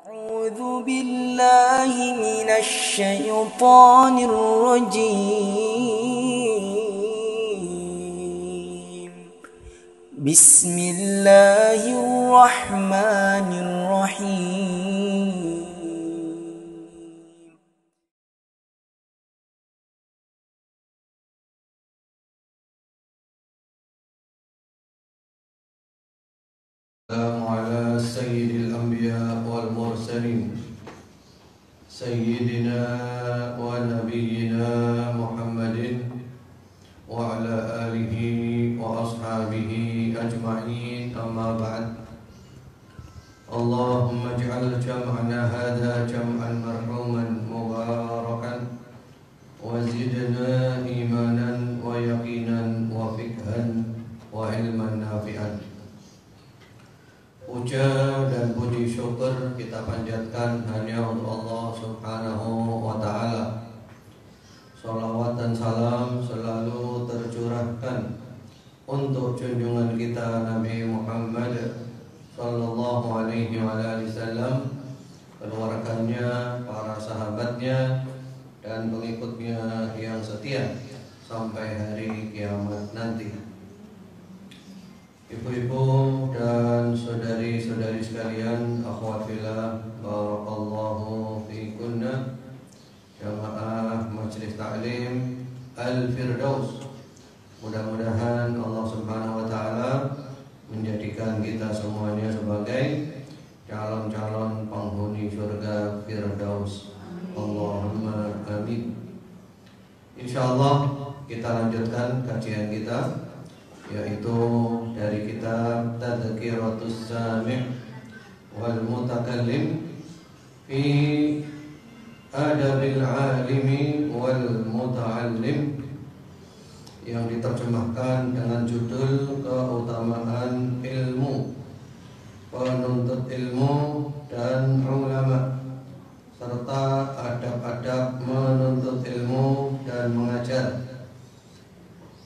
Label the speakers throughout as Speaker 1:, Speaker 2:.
Speaker 1: أعوذ بالله من الشيطان الرجيم. بسم الله الرحمن الرحيم.
Speaker 2: السلام على سيد الأنبياء والمرسلين سيدنا ونبينا محمد وعلى آله وأصحابه أجمعين، أما بعد. اللهم اجعل جمعنا هذا جمعا مرحوما مباركا، وزدنا إيمانا ويقينا وفقها وعلما نافعا. Puja dan puji syukur kita panjatkan hanya untuk Allah Subhanahu wa ta'ala. Salawat dan salam selalu tercurahkan untuk junjungan kita Nabi Muhammad sallallahu alaihi wasallam, keluarganya, para sahabatnya, dan pengikutnya yang setia sampai hari kiamat nanti. Ibu-ibu dan saudari-saudari sekalian, akhwat fillah, barakallahu fikunna, jamaah Majelis Ta'lim Al-Firdaus. Mudah-mudahan Allah Subhanahu wa ta'ala menjadikan kita semuanya sebagai calon-calon penghuni surga Firdaus. Allahumma amin. Insyaallah kita lanjutkan kajian kita, yaitu dari kitab Tadhkiratus Sami' wal Mutakallim fi Adabil Alimi wal Muta'allim, yang diterjemahkan dengan judul Keutamaan Ilmu, Penuntut Ilmu dan Ulama, serta adab-adab menuntut ilmu dan mengajar,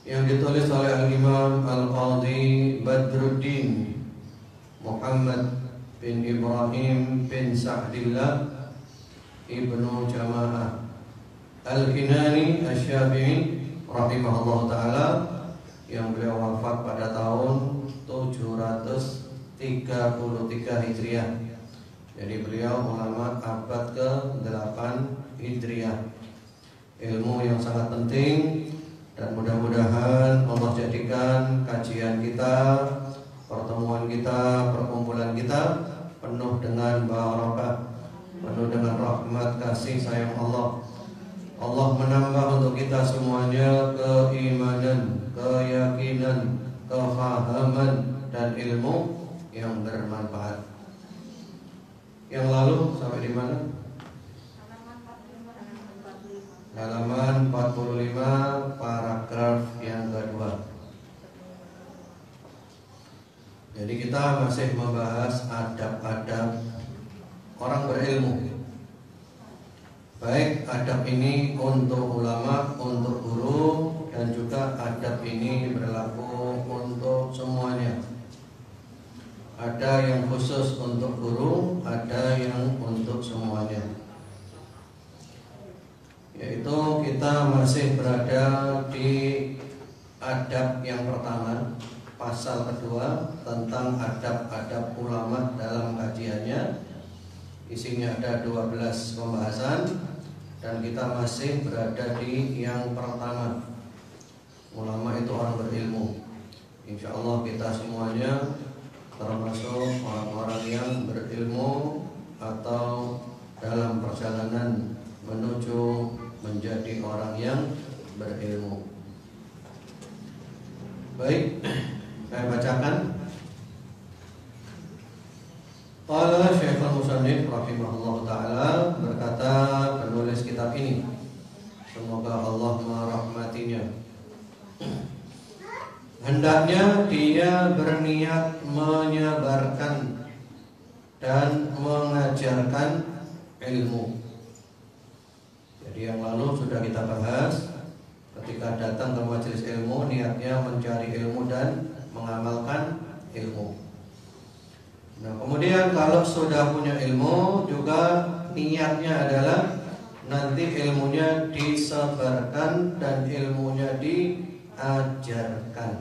Speaker 2: yang ditulis oleh Al-Imam Al-Qadhi Badruddin Muhammad bin Ibrahim bin Sa'dillah Ibnu Jama'ah Al-Kinani Asy-Syafi'i rahimahullah ta'ala, yang beliau wafat pada tahun 733 Hijriah. Jadi beliau ulama abad ke-8 Hijriah. Ilmu yang sangat penting, dan mudah-mudahan Allah jadikan kajian kita, pertemuan kita, perkumpulan kita penuh dengan barakah, penuh dengan rahmat kasih sayang Allah. Allah menambah untuk kita semuanya keimanan, keyakinan, kefahaman, dan ilmu yang bermanfaat. Yang lalu sampai di mana? Halaman 45, paragraf yang kedua. Jadi kita masih membahas adab-adab orang berilmu. Baik adab ini untuk ulama, untuk guru, dan juga adab ini berlaku untuk semuanya. Ada yang khusus untuk guru, ada yang untuk semuanya. Yaitu kita masih berada di adab yang pertama, pasal kedua tentang adab-adab ulama dalam kajiannya. Isinya ada 12 pembahasan, dan kita masih berada di yang pertama. Ulama itu orang berilmu. Insya Allah kita semuanya termasuk orang-orang yang berilmu atau dalam perjalanan menuju menjadi orang yang berilmu. Baik, saya bacakan. Qala Syekhul Musannif rahimahullah ta'ala, berkata penulis kitab ini, semoga Allah merahmatinya, hendaknya dia berniat menyebarkan dan mengajarkan ilmu. Jadi yang lalu sudah kita bahas, ketika datang ke majelis ilmu niatnya mencari ilmu dan mengamalkan ilmu. Nah, kemudian kalau sudah punya ilmu juga niatnya adalah nanti ilmunya disebarkan dan ilmunya diajarkan.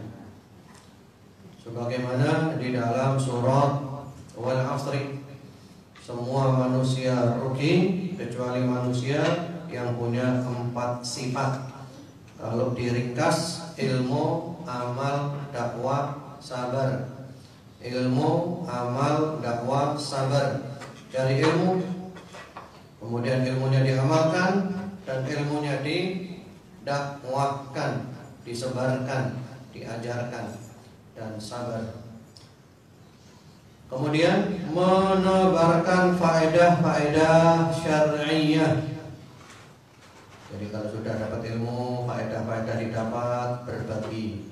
Speaker 2: Sebagaimana di dalam surat Wal Asri, semua manusia rugi kecuali manusia yang punya 4 sifat. Kalau diringkas, ilmu, amal, dakwah, sabar. Ilmu, amal, dakwah, sabar. Cari ilmu, kemudian ilmunya diamalkan, dan ilmunya didakwahkan, disebarkan, diajarkan, dan sabar. Kemudian menebarkan faedah-faedah syar'iyyah. Jadi kalau sudah dapat ilmu, faedah-faedah didapat, berbagi,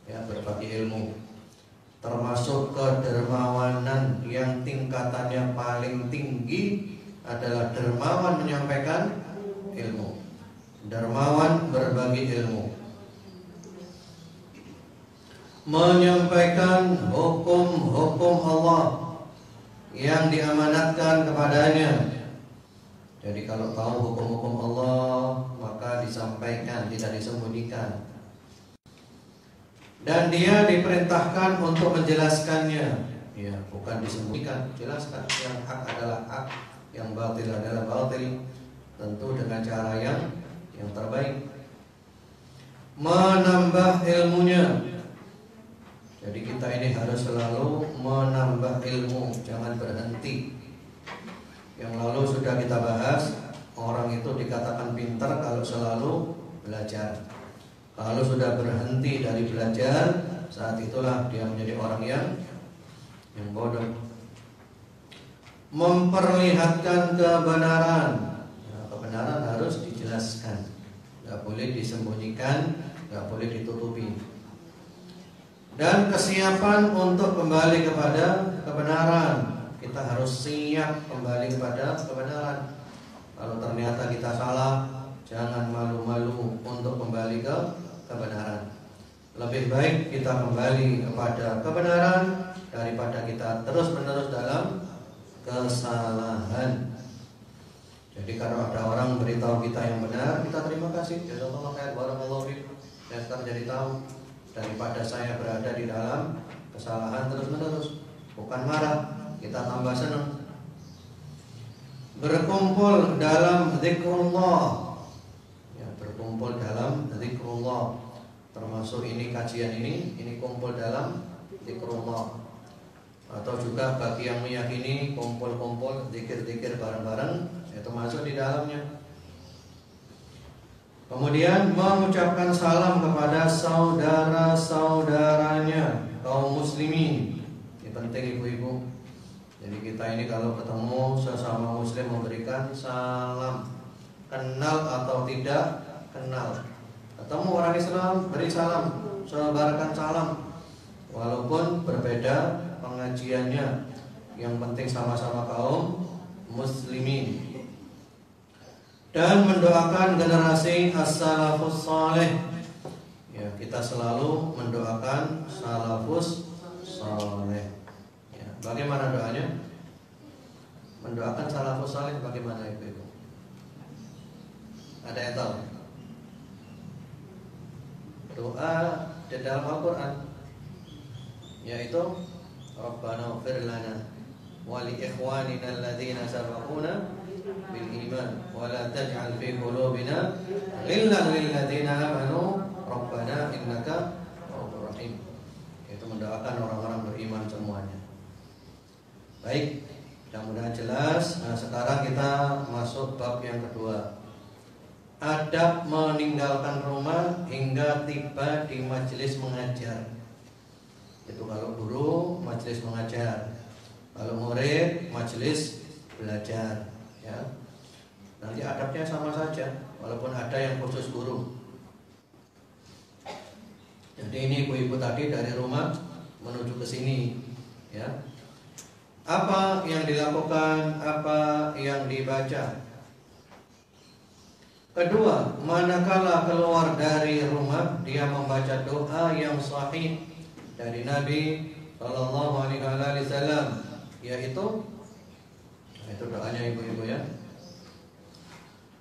Speaker 2: ya, berbagi ilmu. Termasuk kedermawanan yang tingkatannya paling tinggi adalah dermawan menyampaikan ilmu, dermawan berbagi ilmu, menyampaikan hukum-hukum Allah yang diamanatkan kepadanya. Jadi kalau tahu hukum-hukum Allah, maka disampaikan, tidak disembunyikan. Dan dia diperintahkan untuk menjelaskannya, ya, bukan disembunyikan, jelaskan. Yang hak adalah hak, yang batil adalah batil, tentu dengan cara yang terbaik. Menambah ilmunya. Jadi kita ini harus selalu menambah ilmu, jangan berhenti. Yang lalu sudah kita bahas, orang itu dikatakan pintar kalau selalu belajar. Kalau sudah berhenti dari belajar, saat itulah dia menjadi orang yang bodoh. Memperlihatkan kebenaran. Nah, kebenaran harus dijelaskan, nggak boleh disembunyikan, nggak boleh ditutupi. Dan kesiapan untuk kembali kepada kebenaran. Kita harus siap kembali kepada kebenaran. Kalau ternyata kita salah, jangan malu-malu untuk kembali ke kebenaran. Lebih baik kita kembali kepada kebenaran daripada kita terus-menerus dalam kesalahan. Jadi kalau ada orang beritahu kita yang benar, kita terima kasih. Jazakallahu khair, barakallahu fiik. Dan kita jadi tahu, daripada saya berada di dalam kesalahan terus-menerus. Bukan marah, kita tambah senang. Berkumpul dalam zikrullah, ya, berkumpul dalam zikrullah. Termasuk ini kajian ini kumpul dalam zikrullah. Atau juga bagi yang meyakini kumpul-kumpul zikir-zikir bareng-bareng, itu masuk di dalamnya. Kemudian mengucapkan salam kepada saudara-saudaranya kaum muslimin. Ini penting ibu-ibu. Jadi kita ini kalau ketemu sesama muslim memberikan salam, kenal atau tidak kenal. Ketemu orang Islam, beri salam, sebarkan salam. Walaupun berbeda pengajiannya, yang penting sama-sama kaum muslimin. Dan mendoakan generasi as-salafus saleh. Ya, kita selalu mendoakan salafus saleh. Ya, bagaimana doanya? Mendoakan salafus saleh bagaimana ibu-ibu? Ada yang tahu? Doa di dalam Al-Quran, yaitu Rabbana ighfir lana wa li ikhwanina alladhina sabaquna bil iman wa la taj'al fi qulubina ghillan lil ladzina amanu Rabbana innaka ra'ufur rahim. Itu mendoakan orang-orang beriman semuanya. Baik, mudah-mudahan jelas. Nah, sekarang kita masuk bab yang kedua. Adab meninggalkan rumah hingga tiba di majelis mengajar. Itu kalau guru majelis mengajar, kalau murid majelis belajar, ya. Nanti adabnya sama saja, walaupun ada yang khusus guru. Jadi ini ibu-ibu tadi dari rumah menuju ke sini, ya. Apa yang dilakukan, apa yang dibaca. Kedua, manakala keluar dari rumah, dia membaca doa yang sahih dari Nabi Sallallahu Alaihi Wasallam. yaitu itu doanya ibu-ibu ya.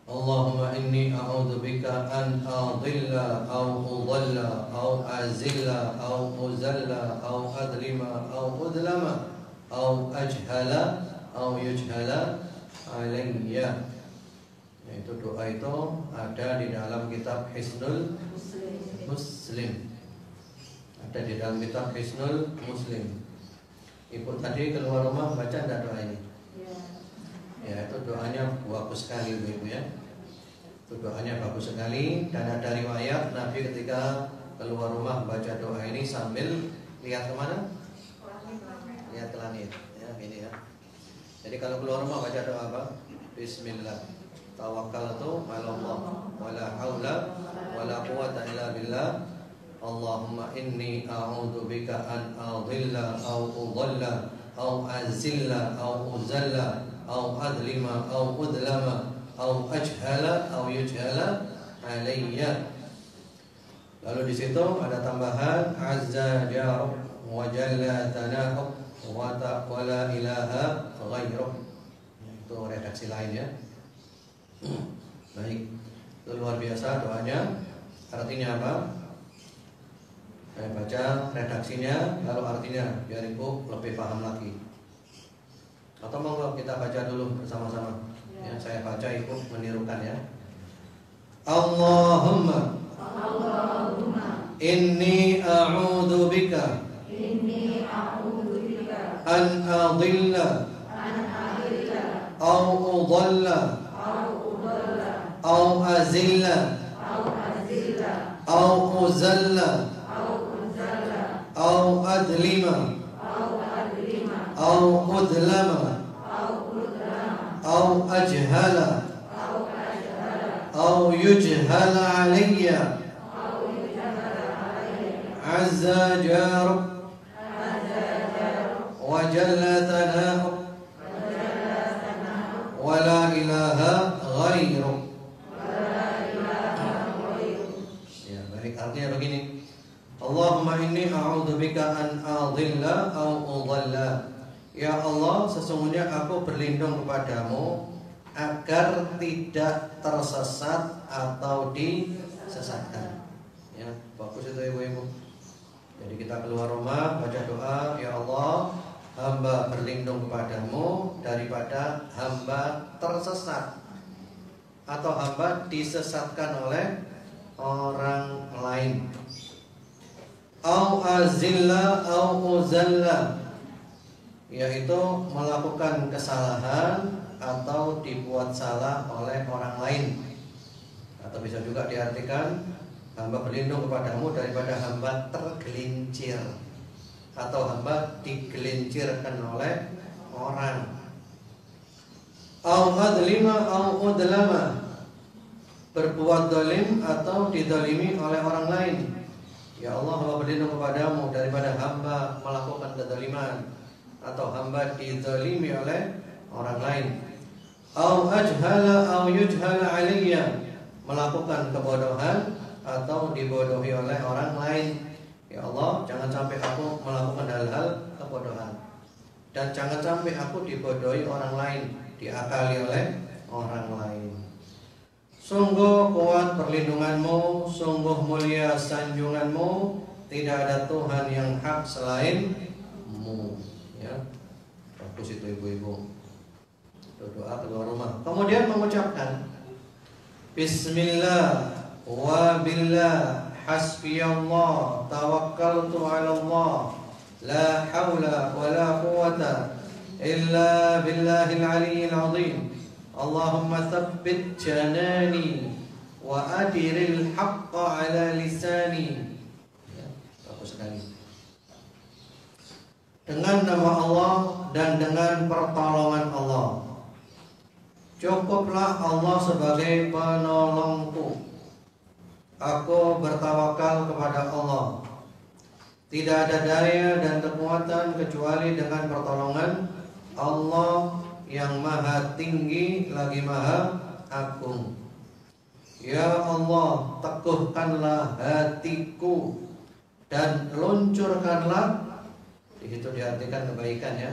Speaker 2: Allahumma inni a'udzubika an adilla aw udalla aw azilla aw uzalla aw adlima aw udlama aw ajhala aw yujhala alayya. Itu doa itu ada di dalam kitab Hisnul Muslim. Ada di dalam kitab Hisnul Muslim. Ibu tadi keluar rumah baca enggak doa ini? Ya, itu doanya bagus sekali ibu ya. Itu doanya bagus sekali dan ada riwayat Nabi ketika keluar rumah baca doa ini sambil lihat kemana? Lihat ke langit. Ya, ini ya. Jadi kalau keluar rumah baca doa apa? Bismillah. Tawakkaltu 'ala Allah wala haula wala quwwata illa billah. Allahumma inni a'udzubika an adilla aw udalla aw azilla aw uzalla aw adlima aw udlama aw ajhala aw yujhala alayya. Lalu di situ ada tambahan azza jarub wa jalla tanahu wa la ilaha ghairuh. Itu redaksi lain ya. Baik, itu luar biasa doanya. Artinya apa? Saya baca redaksinya, lalu artinya biar ibu lebih paham lagi. Atau mau kita baca dulu bersama-sama? Ya, saya baca, ibu menirukan ya. Allahumma inni a'udzu bika an adilla aw udalla aw azilla aw uzalla aw adlima aw udlama aw ajhala aw yujhala alayya azza jarub wa jalla tanahu wa la ilaha ghairuh. Ya, baik, artinya begini. Allahumma inni a'udzubika an adilla aw udalla. Ya Allah, sesungguhnya aku berlindung kepadamu agar tidak tersesat atau disesatkan. Ya, bagus itu ibu-ibu. Jadi kita keluar rumah baca doa, ya Allah, hamba berlindung kepadamu daripada hamba tersesat atau hamba disesatkan oleh orang lain. Au azilla au uzalla, yaitu melakukan kesalahan atau dibuat salah oleh orang lain. Atau bisa juga diartikan hamba berlindung kepadamu daripada hamba tergelincir atau hamba digelincirkan oleh orang. Au adlima au udlama, berbuat zalim atau dizalimi oleh orang lain. Ya Allah, hamba berlindung kepadamu daripada hamba melakukan kezaliman atau hamba dizalimi oleh orang lain. Au ajhala au yujhala alayya, melakukan kebodohan atau dibodohi oleh orang lain. Ya Allah, jangan sampai aku melakukan hal-hal kebodohan, dan jangan sampai aku dibodohi orang lain, diakali oleh orang lain. Sungguh kuat perlindunganmu, sungguh mulia sanjunganmu, tidak ada Tuhan yang hak selainmu. Ya, bagus itu ibu-ibu. Itu doa keluar rumah. Kemudian mengucapkan Bismillah wa billah hasbiyallah tawakkaltu 'ala Allah la haula wa la quwwata illa billahil aliyyil 'azim. Allahumma tsabbit janani wa adiril haqqa 'ala lisani. Ya, bagus sekali. Dengan nama Allah dan dengan pertolongan Allah, cukuplah Allah sebagai penolongku. Aku bertawakal kepada Allah. Tidak ada daya dan kekuatan kecuali dengan pertolongan Allah yang maha tinggi lagi maha agung. Ya Allah, teguhkanlah hatiku dan luncurkanlah, di situ diartikan kebaikan ya,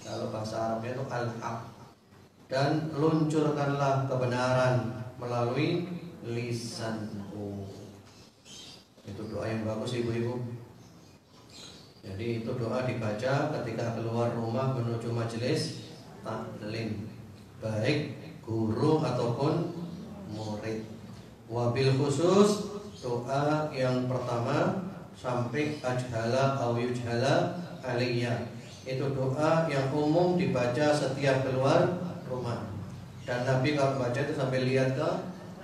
Speaker 2: Kalau bahasa Arabnya itu al-haq. Dan luncurkanlah kebenaran melalui lisanku. Itu doa yang bagus ibu-ibu. Jadi itu doa dibaca ketika keluar rumah menuju majelis taklim, baik guru ataupun murid. Wabil khusus doa yang pertama sampai ajhala aw yujhala aliyya. Itu doa yang umum dibaca setiap keluar rumah. Dan Nabi kalau baca itu sampai lihat ke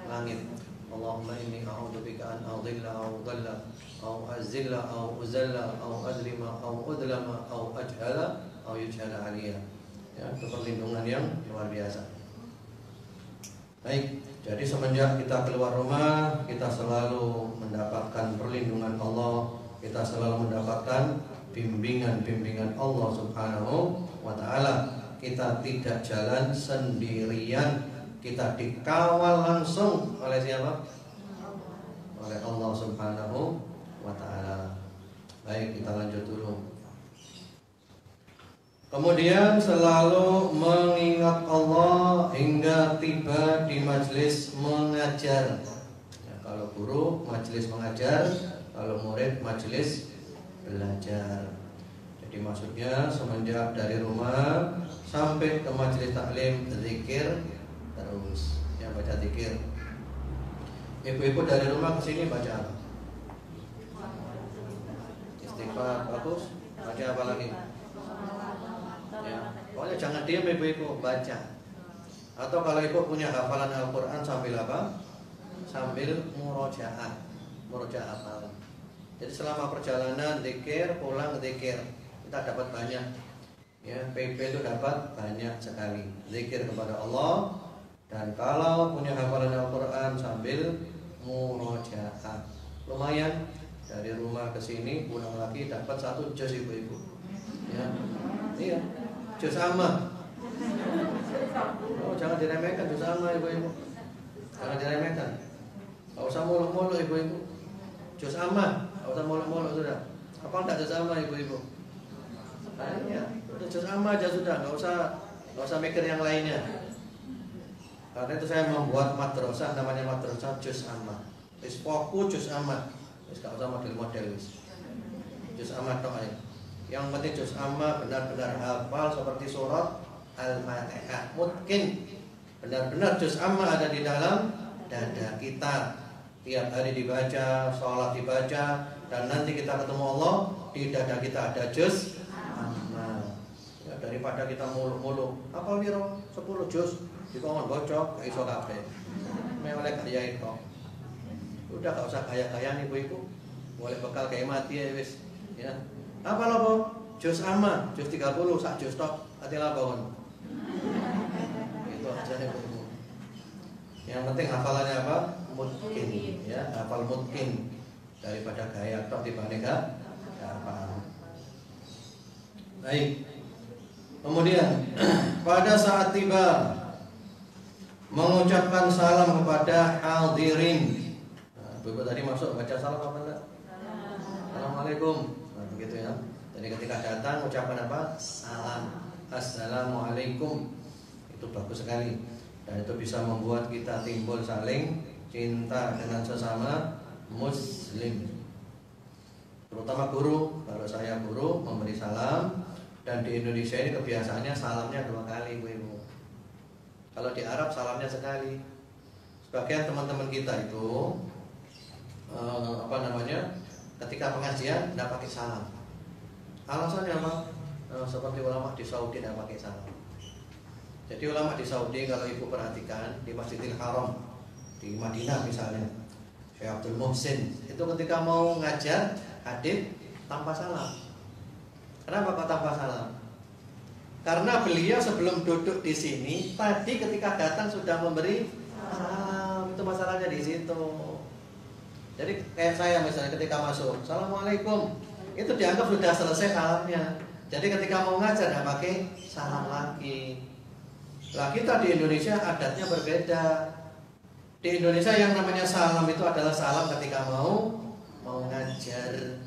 Speaker 2: langit. Allahumma inni a'udzubika an adilla aw dhalla aw azilla aw uzalla aw adlima aw udlama aw ajhala aw yujhala aliyya. Ya, itu perlindungan yang luar biasa. Baik, jadi semenjak kita keluar rumah, kita selalu mendapatkan perlindungan Allah, kita selalu mendapatkan bimbingan-bimbingan Allah Subhanahu wa taala. Kita tidak jalan sendirian, kita dikawal langsung oleh siapa? Oleh Allah Subhanahu wa taala. Baik, kita lanjut dulu. Kemudian selalu mengingat Allah hingga tiba di majelis mengajar. Ya, kalau guru majelis mengajar, kalau murid majelis belajar. Jadi maksudnya semenjak dari rumah sampai ke majelis taklim, zikir terus. Ya, baca zikir. Ibu-ibu dari rumah ke sini baca apa? Istighfar, bagus. Baca apa lagi? Ya, pokoknya jangan diam ibu-ibu, baca. Atau kalau ibu punya hafalan Al-Quran sambil apa? Sambil murojaah, murojaah hafalan. Jadi selama perjalanan zikir, pulang zikir, kita dapat banyak. Ya, PP itu dapat banyak sekali zikir kepada Allah. Dan kalau punya hafalan Al-Quran sambil murojaah, lumayan. Dari rumah ke sini pulang lagi dapat 1 juz ibu-ibu. Ya, iya. Juz amma. Oh, jangan diremehkan juz amma ibu-ibu. Jangan diremehkan. Enggak usah muluk-muluk ibu-ibu. Juz amma, enggak usah muluk-muluk sudah. Apa enggak juz amma ibu-ibu? Iya, udah juz amma aja sudah, enggak usah mikir yang lainnya. Karena itu saya membuat madrasah namanya madrasah juz amma. Wis fokus juz amma. Wis enggak usah model-model wis. Juz amma tok ae. Yang penting juz amma benar-benar hafal seperti surat Al-Fatihah. Mungkin benar-benar juz amma ada di dalam dada kita. Tiap hari dibaca, sholat dibaca, dan nanti kita ketemu Allah, di dada kita ada juz amma. Ya, daripada kita muluk-muluk, apa wiro 10 juz dikongkon bocok, gak iso kabeh. Oleh gaya itu. Udah gak usah gaya-gaya nih ibu-ibu. Boleh bekal kayak mati ya wis. Ya. Apa lo, juz amma, juz 30, sak juz tok, hati lah bawon. Itu aja ya. Yang penting hafalannya apa? Mungkin, ya, hafal mungkin daripada gaya tok dibanding gak paham. Baik. Kemudian pada saat tiba mengucapkan salam kepada hadirin. Nah, ibu tadi masuk baca salam apa enggak? Assalamualaikum. Begitu ya. Jadi ketika datang ucapan apa? Salam. Assalamualaikum. Itu bagus sekali. Dan itu bisa membuat kita timbul saling cinta dengan sesama muslim. Terutama guru. Kalau saya guru memberi salam. Dan di Indonesia ini kebiasaannya salamnya 2 kali ibu-ibu. Kalau di Arab salamnya sekali. Sebagian teman-teman kita itu ketika pengajian tidak pakai salam. Alasannya apa? Seperti ulama di Saudi tidak pakai salam. Jadi ulama di Saudi kalau ibu perhatikan di Masjidil Haram di Madinah misalnya, Syekh Abdul Muhsin itu ketika mau ngajar hadis tanpa salam. Kenapa kok tanpa salam? Karena beliau sebelum duduk di sini tadi ketika datang sudah memberi salam. Itu masalahnya di situ. Jadi kayak saya misalnya ketika masuk, Assalamualaikum, itu dianggap sudah selesai salamnya. Jadi ketika mau ngajar tidak pakai salam lagi. Lah kita di Indonesia adatnya berbeda. Di Indonesia yang namanya salam itu adalah salam ketika mau ngajar.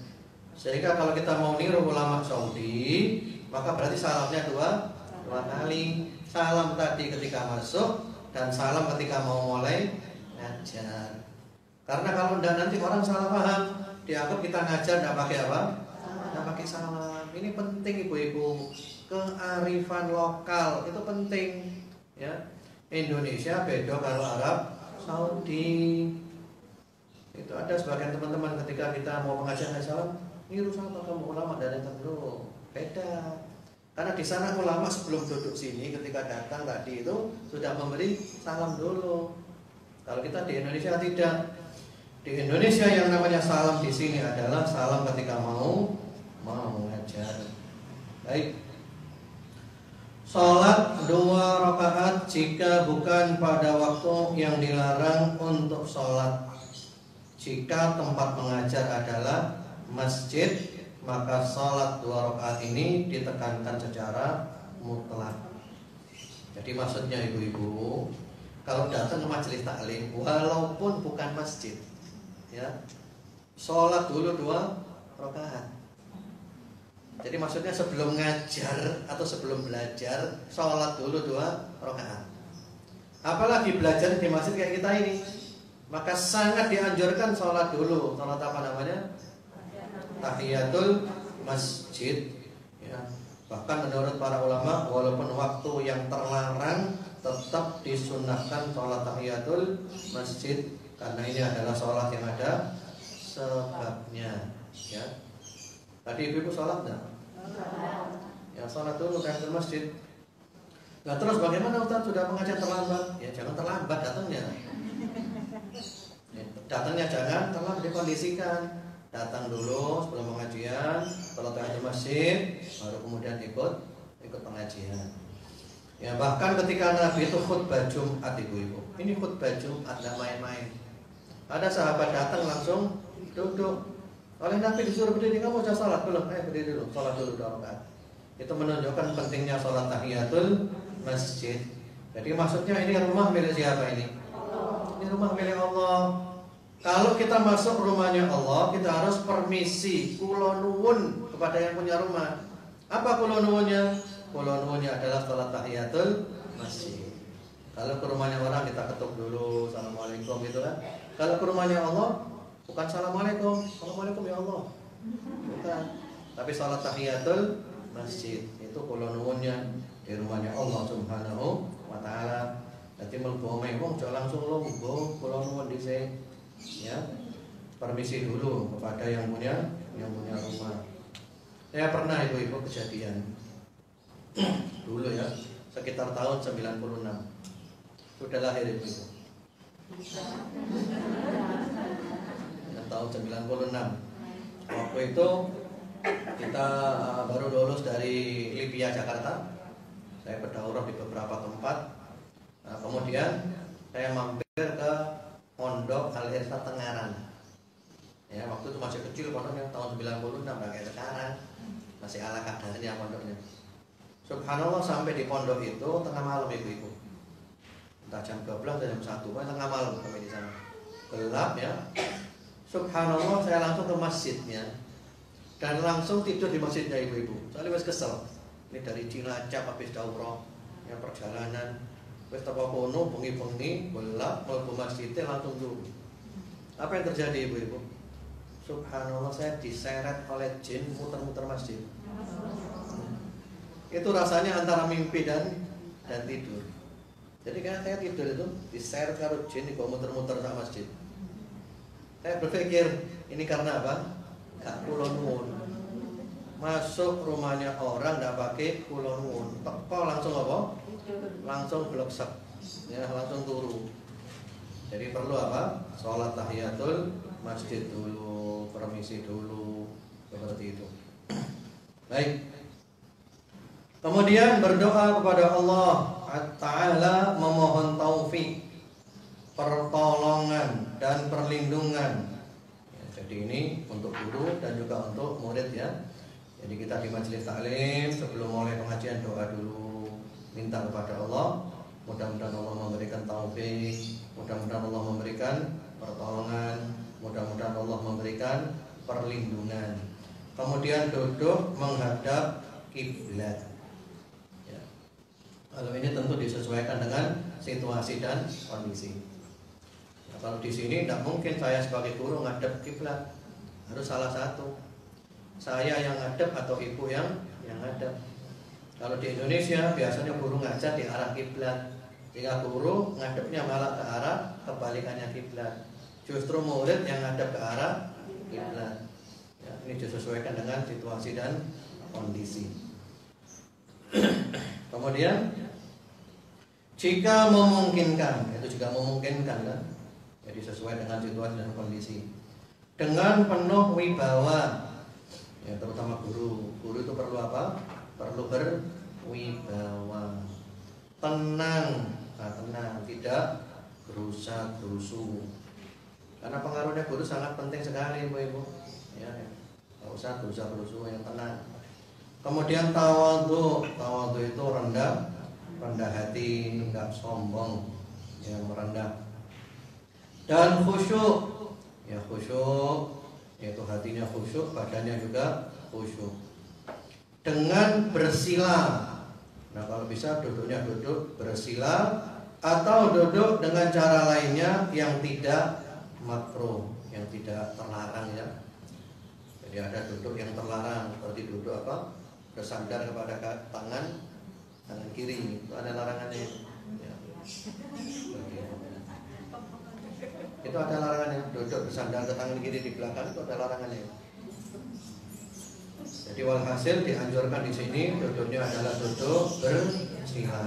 Speaker 2: Sehingga kalau kita mau niru ulama Saudi, maka berarti salamnya 2 2 kali. Salam tadi ketika masuk dan salam ketika mau mulai ngajar. Karena kalau enggak nanti orang salah paham, dianggap kita ngajar enggak pakai apa? Enggak pakai salam. Ini penting ibu-ibu. Kearifan lokal itu penting, ya. Indonesia beda kalau Arab Saudi. Itu ada sebagian teman-teman ketika kita mau pengajian salam, niru sama kamu ulama dari dulu. Beda. Karena di sana ulama sebelum duduk sini ketika datang tadi itu sudah memberi salam dulu. Kalau kita di Indonesia tidak. Di Indonesia yang namanya salam di sini adalah salam ketika mau mengajar. Baik. Salat 2 rakaat jika bukan pada waktu yang dilarang untuk salat. Jika tempat mengajar adalah masjid, maka salat 2 rakaat ini ditekankan secara mutlak. Jadi maksudnya ibu-ibu, kalau datang ke majelis taklim walaupun bukan masjid, ya, salat dulu 2 rakaat. Jadi maksudnya sebelum ngajar atau sebelum belajar, salat dulu 2 rakaat. Apalagi belajar di masjid kayak kita ini, maka sangat dianjurkan sholat dulu. Sholat apa namanya? Tahiyatul masjid, ya. Bahkan menurut para ulama, walaupun waktu yang terlarang, tetap disunahkan sholat tahiyatul masjid, karena ini adalah sholat yang ada sebabnya, ya. Tadi ibu sholat enggak? Ya, sholat dulu tahiyatul masjid. Nah terus bagaimana Ustaz, sudah pengajian terlambat? Ya jangan terlambat datangnya. Datangnya jangan terlambat, dikondisikan. Datang dulu sebelum pengajian, sholat tahiyatul masjid, baru kemudian ikut pengajian. Ya bahkan ketika Nabi itu khutbah Jumat ibu-ibu, ini khutbah Jumat nggak main-main. Ada sahabat datang langsung duduk. Oleh Nabi disuruh berdiri, kamu sudah sholat belum? Berdiri dulu, sholat dulu 2 rakaat. Itu menunjukkan pentingnya sholat tahiyatul masjid. Jadi maksudnya ini rumah milik siapa ini? Ini rumah milik Allah. Kalau kita masuk rumahnya Allah, kita harus permisi, kula nuwun kepada yang punya rumah. Apa kula nuwunnya? Kula nuwunnya adalah sholat tahiyatul masjid. Kalau ke rumahnya orang kita ketuk dulu, assalamualaikum gitu kan. Kalau ke rumahnya Allah, bukan assalamualaikum, assalamualaikum ya Allah, bukan. Tapi sholat tahiyatul masjid itu kula nuwunnya di rumahnya Allah Subhanahu wa taala. Dadi mlebu omahe wong aja langsung lungguh, kula nuwun dhisik, ya. Permisi dulu kepada yang punya rumah. Saya pernah ibu-ibu kejadian dulu ya, sekitar tahun 96. Sudah lahir ibu-ibu. Ya, tahun 96. Waktu itu kita baru lulus dari Libya Jakarta. Saya berdaurah di beberapa tempat. Nah, kemudian saya mampir ke Pondok Al-Irsyad Tengaran. Ya, waktu itu masih kecil pondoknya, tahun 96, nggak kayak sekarang. Masih ala kadarnya pondoknya. Subhanallah, sampai di pondok itu tengah malam ibu-ibu. Entah jam 12 atau jam 1, tengah malam sampai di sana. Gelap ya. Subhanallah, saya langsung ke masjidnya dan langsung tidur di masjidnya ibu-ibu. Soalnya wis kesel. Ini dari Cilacap habis daurah, ya perjalanan. Wis teko kono bengi-bengi, gelap, mlebu masjidnya langsung turun. Apa yang terjadi ibu-ibu? Subhanallah, saya diseret oleh jin muter-muter masjid. Itu rasanya antara mimpi dan tidur. Jadi kan saya tidur itu diseret karo jin dibawa muter-muter sak masjid. Saya berpikir ini karena apa? Gak kula nuwun. Masuk rumahnya orang ndak pakai kula nuwun. Teko langsung apa? Langsung bleksek. Ya, langsung turu. Jadi perlu apa? Sholat tahiyatul masjid dulu, permisi dulu, seperti itu. Baik. Kemudian berdoa kepada Allah Ta'ala, memohon taufik, pertolongan dan perlindungan. Ya, jadi ini untuk guru dan juga untuk murid ya. Jadi kita di majelis taklim sebelum mulai pengajian doa dulu, minta kepada Allah. Mudah-mudahan Allah memberikan taufik, mudah-mudahan Allah memberikan pertolongan, mudah-mudahan Allah memberikan perlindungan. Kemudian duduk menghadap kiblat. Ya. Kalau ini tentu disesuaikan dengan situasi dan kondisi. Nah, kalau di sini tidak mungkin saya sebagai guru ngadep kiblat, harus salah satu. Saya yang ngadep atau ibu yang ngadep. Kalau di Indonesia biasanya guru ngajar di arah kiblat, jika guru ngadepnya malah ke arah kebalikannya kiblat. Justru murid yang ngadep ke arah kiblat. Ya, ini disesuaikan dengan situasi dan kondisi. Kemudian jika memungkinkan, itu juga memungkinkan kan? Jadi sesuai dengan situasi dan kondisi. Dengan penuh wibawa, ya terutama guru. Guru itu perlu apa? Perlu berwibawa, tenang, tenang, tidak gerusa-gerusu. Karena pengaruhnya guru sangat penting sekali, ibu-ibu. Ya, nggak usah gerusa-gerusu, yang tenang. Kemudian tawadhu, tawadhu itu rendah hati, enggak sombong, yang merendah. Dan khusyuk, ya khusyuk, yaitu hatinya khusyuk, badannya juga khusyuk. Dengan bersila, nah kalau bisa duduknya duduk bersila, atau duduk dengan cara lainnya yang tidak makruh, yang tidak terlarang ya. Jadi ada duduk yang terlarang, seperti duduk apa? Bersandar kepada tangan kiri, itu ada larangannya ya. Itu ada larangannya, duduk bersandar ke tangan kiri di belakang itu ada larangannya. Jadi walhasil dianjurkan di sini duduknya adalah duduk bersila,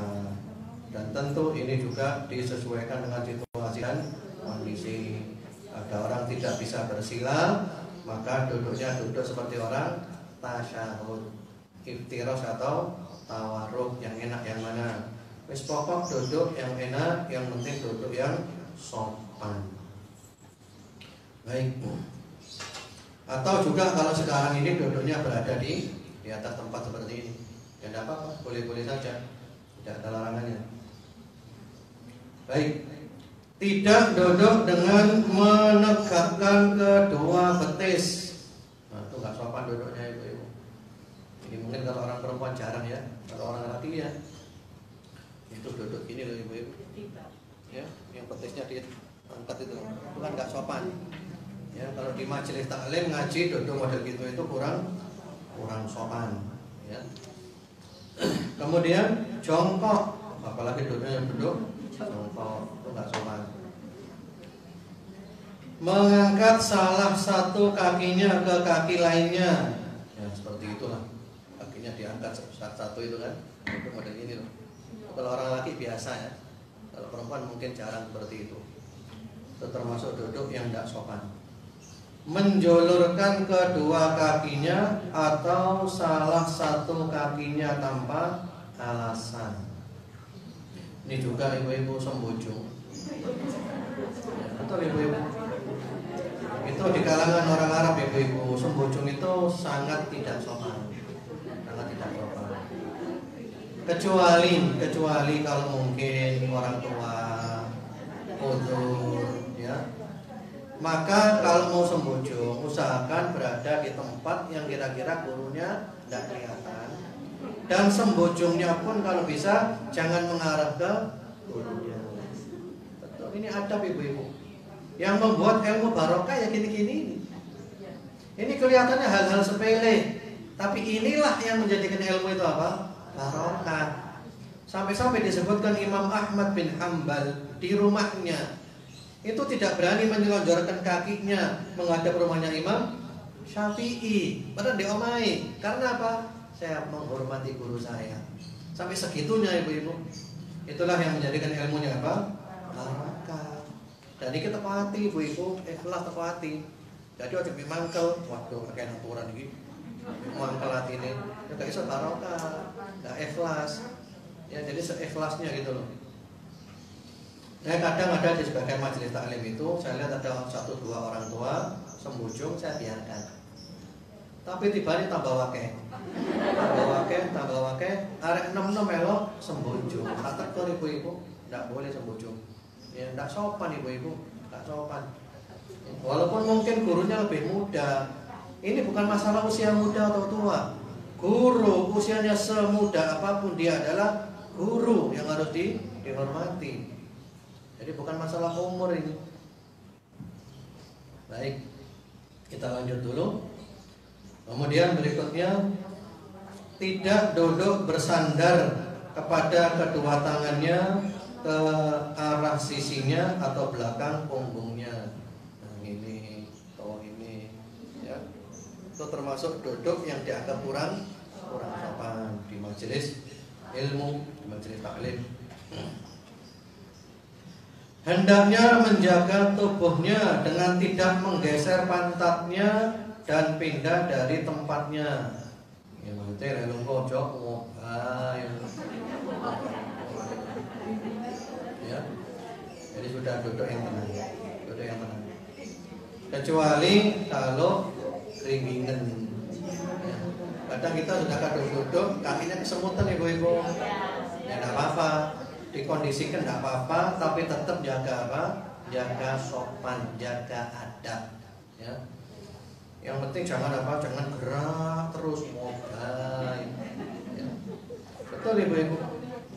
Speaker 2: dan tentu ini juga disesuaikan dengan situasi dan kondisi. Ada orang tidak bisa bersila, maka duduknya duduk seperti orang tasyahud, iftiras atau tawarruk, yang enak yang mana. Wis pokok duduk yang enak, yang penting duduk yang sopan. Baik. Atau juga kalau sekarang ini duduknya berada di atas tempat seperti ini, ya tidak apa-apa, boleh-boleh saja, tidak ada larangannya. Baik. Tidak duduk dengan menegakkan kedua betis. Nah, itu nggak sopan duduknya ibu-ibu. Ini mungkin kalau orang perempuan jarang ya, kalau orang laki ya itu duduk gini loh ibu-ibu. Ya, yang betisnya diangkat itu kan nggak sopan. Ya, kalau di majelis taklim ngaji duduk model gitu itu kurang sopan. Ya. Kemudian jongkok, apalagi duduknya duduk jongkok, itu nggak sopan. Mengangkat salah satu kakinya ke kaki lainnya, ya seperti itulah, kakinya diangkat satu itu kan, itu model ini loh. Kalau orang laki biasa ya, kalau perempuan mungkin jarang seperti itu. Itu termasuk duduk yang tidak sopan. Menjulurkan kedua kakinya atau salah satu kakinya tanpa alasan. Ini juga ibu-ibu sembujung. Ya, betul ibu-ibu. Itu di kalangan orang Arab ibu-ibu, sembujung itu sangat tidak sopan. Sangat tidak sopan. Kecuali kalau mungkin orang tua, uzur, ya. Maka kalau mau sembujung, usahakan berada di tempat yang kira-kira gurunya tidak kelihatan. Dan sembujungnya pun kalau bisa jangan mengarah ke gurunya. Betul, ini adab ibu-ibu. Yang membuat ilmu barokah ya gini-gini. Ini kelihatannya hal-hal sepele, tapi inilah yang menjadikan ilmu itu apa? Barokah. Sampai-sampai disebutkan Imam Ahmad bin Hanbal di rumahnya itu tidak berani menjelonjorkan kakinya menghadap rumahnya Imam Syafi'i, padahal diomai. Karena apa? Saya menghormati guru saya. Sampai segitunya ibu-ibu. Itulah yang menjadikan ilmunya apa? Barokah. Dan ini kita tepati ibu-ibu, ikhlas tepati. Jadi wajib mangkel, waduh pakai aturan ini, mangkel hati ini, ya gak bisa barokah, gak ikhlas. Ya jadi seikhlasnya gitu loh. Nah, kadang ada di sebagian majelis taklim itu saya lihat ada 1-2 orang tua sembujung, saya biarkan. Tapi tiba-tiba tambah wakeh, arek 6 melok sembujung. Tak tegur ibu-ibu, tidak boleh sembujung. Ya, tidak sopan ibu-ibu, tidak sopan. Walaupun mungkin gurunya lebih muda, ini bukan masalah usia muda atau tua. Guru usianya semuda apapun dia adalah guru yang harus dihormati. Jadi bukan masalah umur ini. Baik, kita lanjut dulu. Kemudian berikutnya, tidak duduk bersandar kepada kedua tangannya ke arah sisinya atau belakang punggungnya. Nah, ini atau ini ya. Itu termasuk duduk yang dianggap kurang sopan di majelis ilmu, di majelis taklim. Hendaknya menjaga tubuhnya dengan tidak menggeser pantatnya dan pindah dari tempatnya. Ya maksudnya lelung kocok, ya. Jadi sudah duduk yang tenang, Kecuali kalau keringinan. Ya. Kadang kita sudah duduk, kakinya kesemutan ibu-ibu. Ya tidak apa-apa. Dikondisikan tidak apa-apa, tapi tetap jaga apa? Jaga sopan, jaga adab. Ya. Yang penting jangan apa? Jangan gerak terus mobile. Ya. Betul ibu-ibu.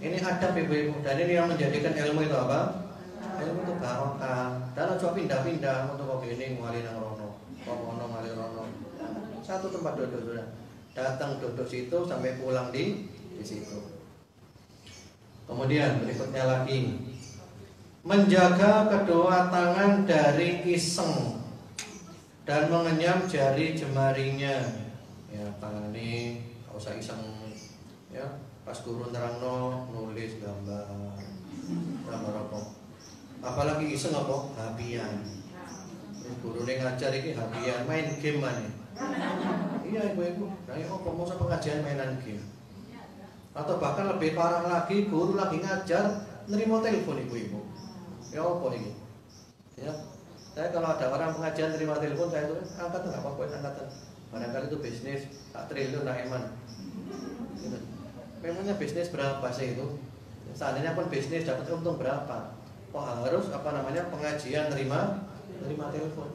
Speaker 2: Ini adab ibu-ibu. Dan ini yang menjadikan ilmu itu apa? Ilmu itu barokah. Dan coba pindah-pindah untuk begini ngali nang rono, kono ngali rono. Satu tempat duduk sudah. Datang duduk situ sampai pulang di situ. Kemudian berikutnya lagi, menjaga kedua tangan dari iseng dan mengenyam jari jemarinya. Ya tangan ini gak usah iseng. Ya pas guru nerangno nulis gambar apa. Apalagi iseng apa? Habian. Guru ngajar ini habian, main game mana? Iya ibu-ibu. Nah apa mau pengajian mainan game? Atau bahkan lebih parah lagi, guru lagi ngajar nerima telepon ibu-ibu. Ya apa ini? Ya, saya kalau ada orang pengajian terima telepon, saya tuh angkat nggak apa-apa, angkat. Barangkali itu bisnis tak triliun lah eman. Gitu. Memangnya bisnis berapa sih itu? Seandainya pun bisnis dapat untung berapa? Oh harus apa namanya pengajian nerima telepon.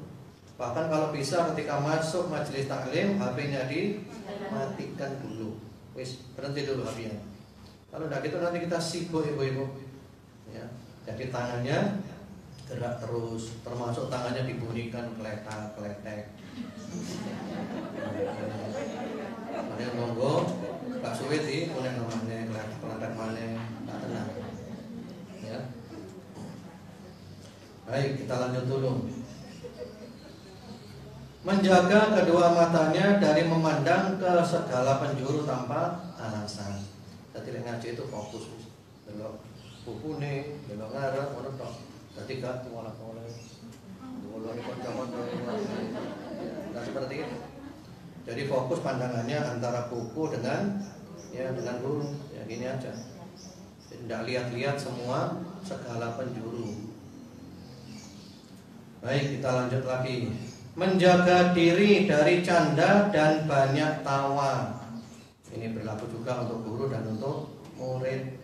Speaker 2: Bahkan kalau bisa ketika masuk majelis taklim, HP-nya dimatikan dulu. Wis berhenti dulu HP-nya. Kalau tidak gitu nanti kita sibuk ibu-ibu. Ya, jadi tangannya gerak terus, termasuk tangannya dibunyikan kletak-kletek. Mana monggo, Pak Suwit sih, punya namanya kletak mana, tak tenang. Ya. Baik, kita lanjut dulu. Menjaga kedua matanya dari memandang ke segala penjuru tanpa alasan. Jadi ngaji itu fokus, delok bukune, delok ngarep ngono tok. Dadi gak oleh-oleh. Oleh kanca-kanca. Nah seperti itu. Jadi fokus pandangannya antara buku dengan guru. Ya gini aja. Tidak lihat-lihat semua segala penjuru. Baik, kita lanjut lagi. Menjaga diri dari canda dan banyak tawa. Ini berlaku juga untuk guru dan untuk murid.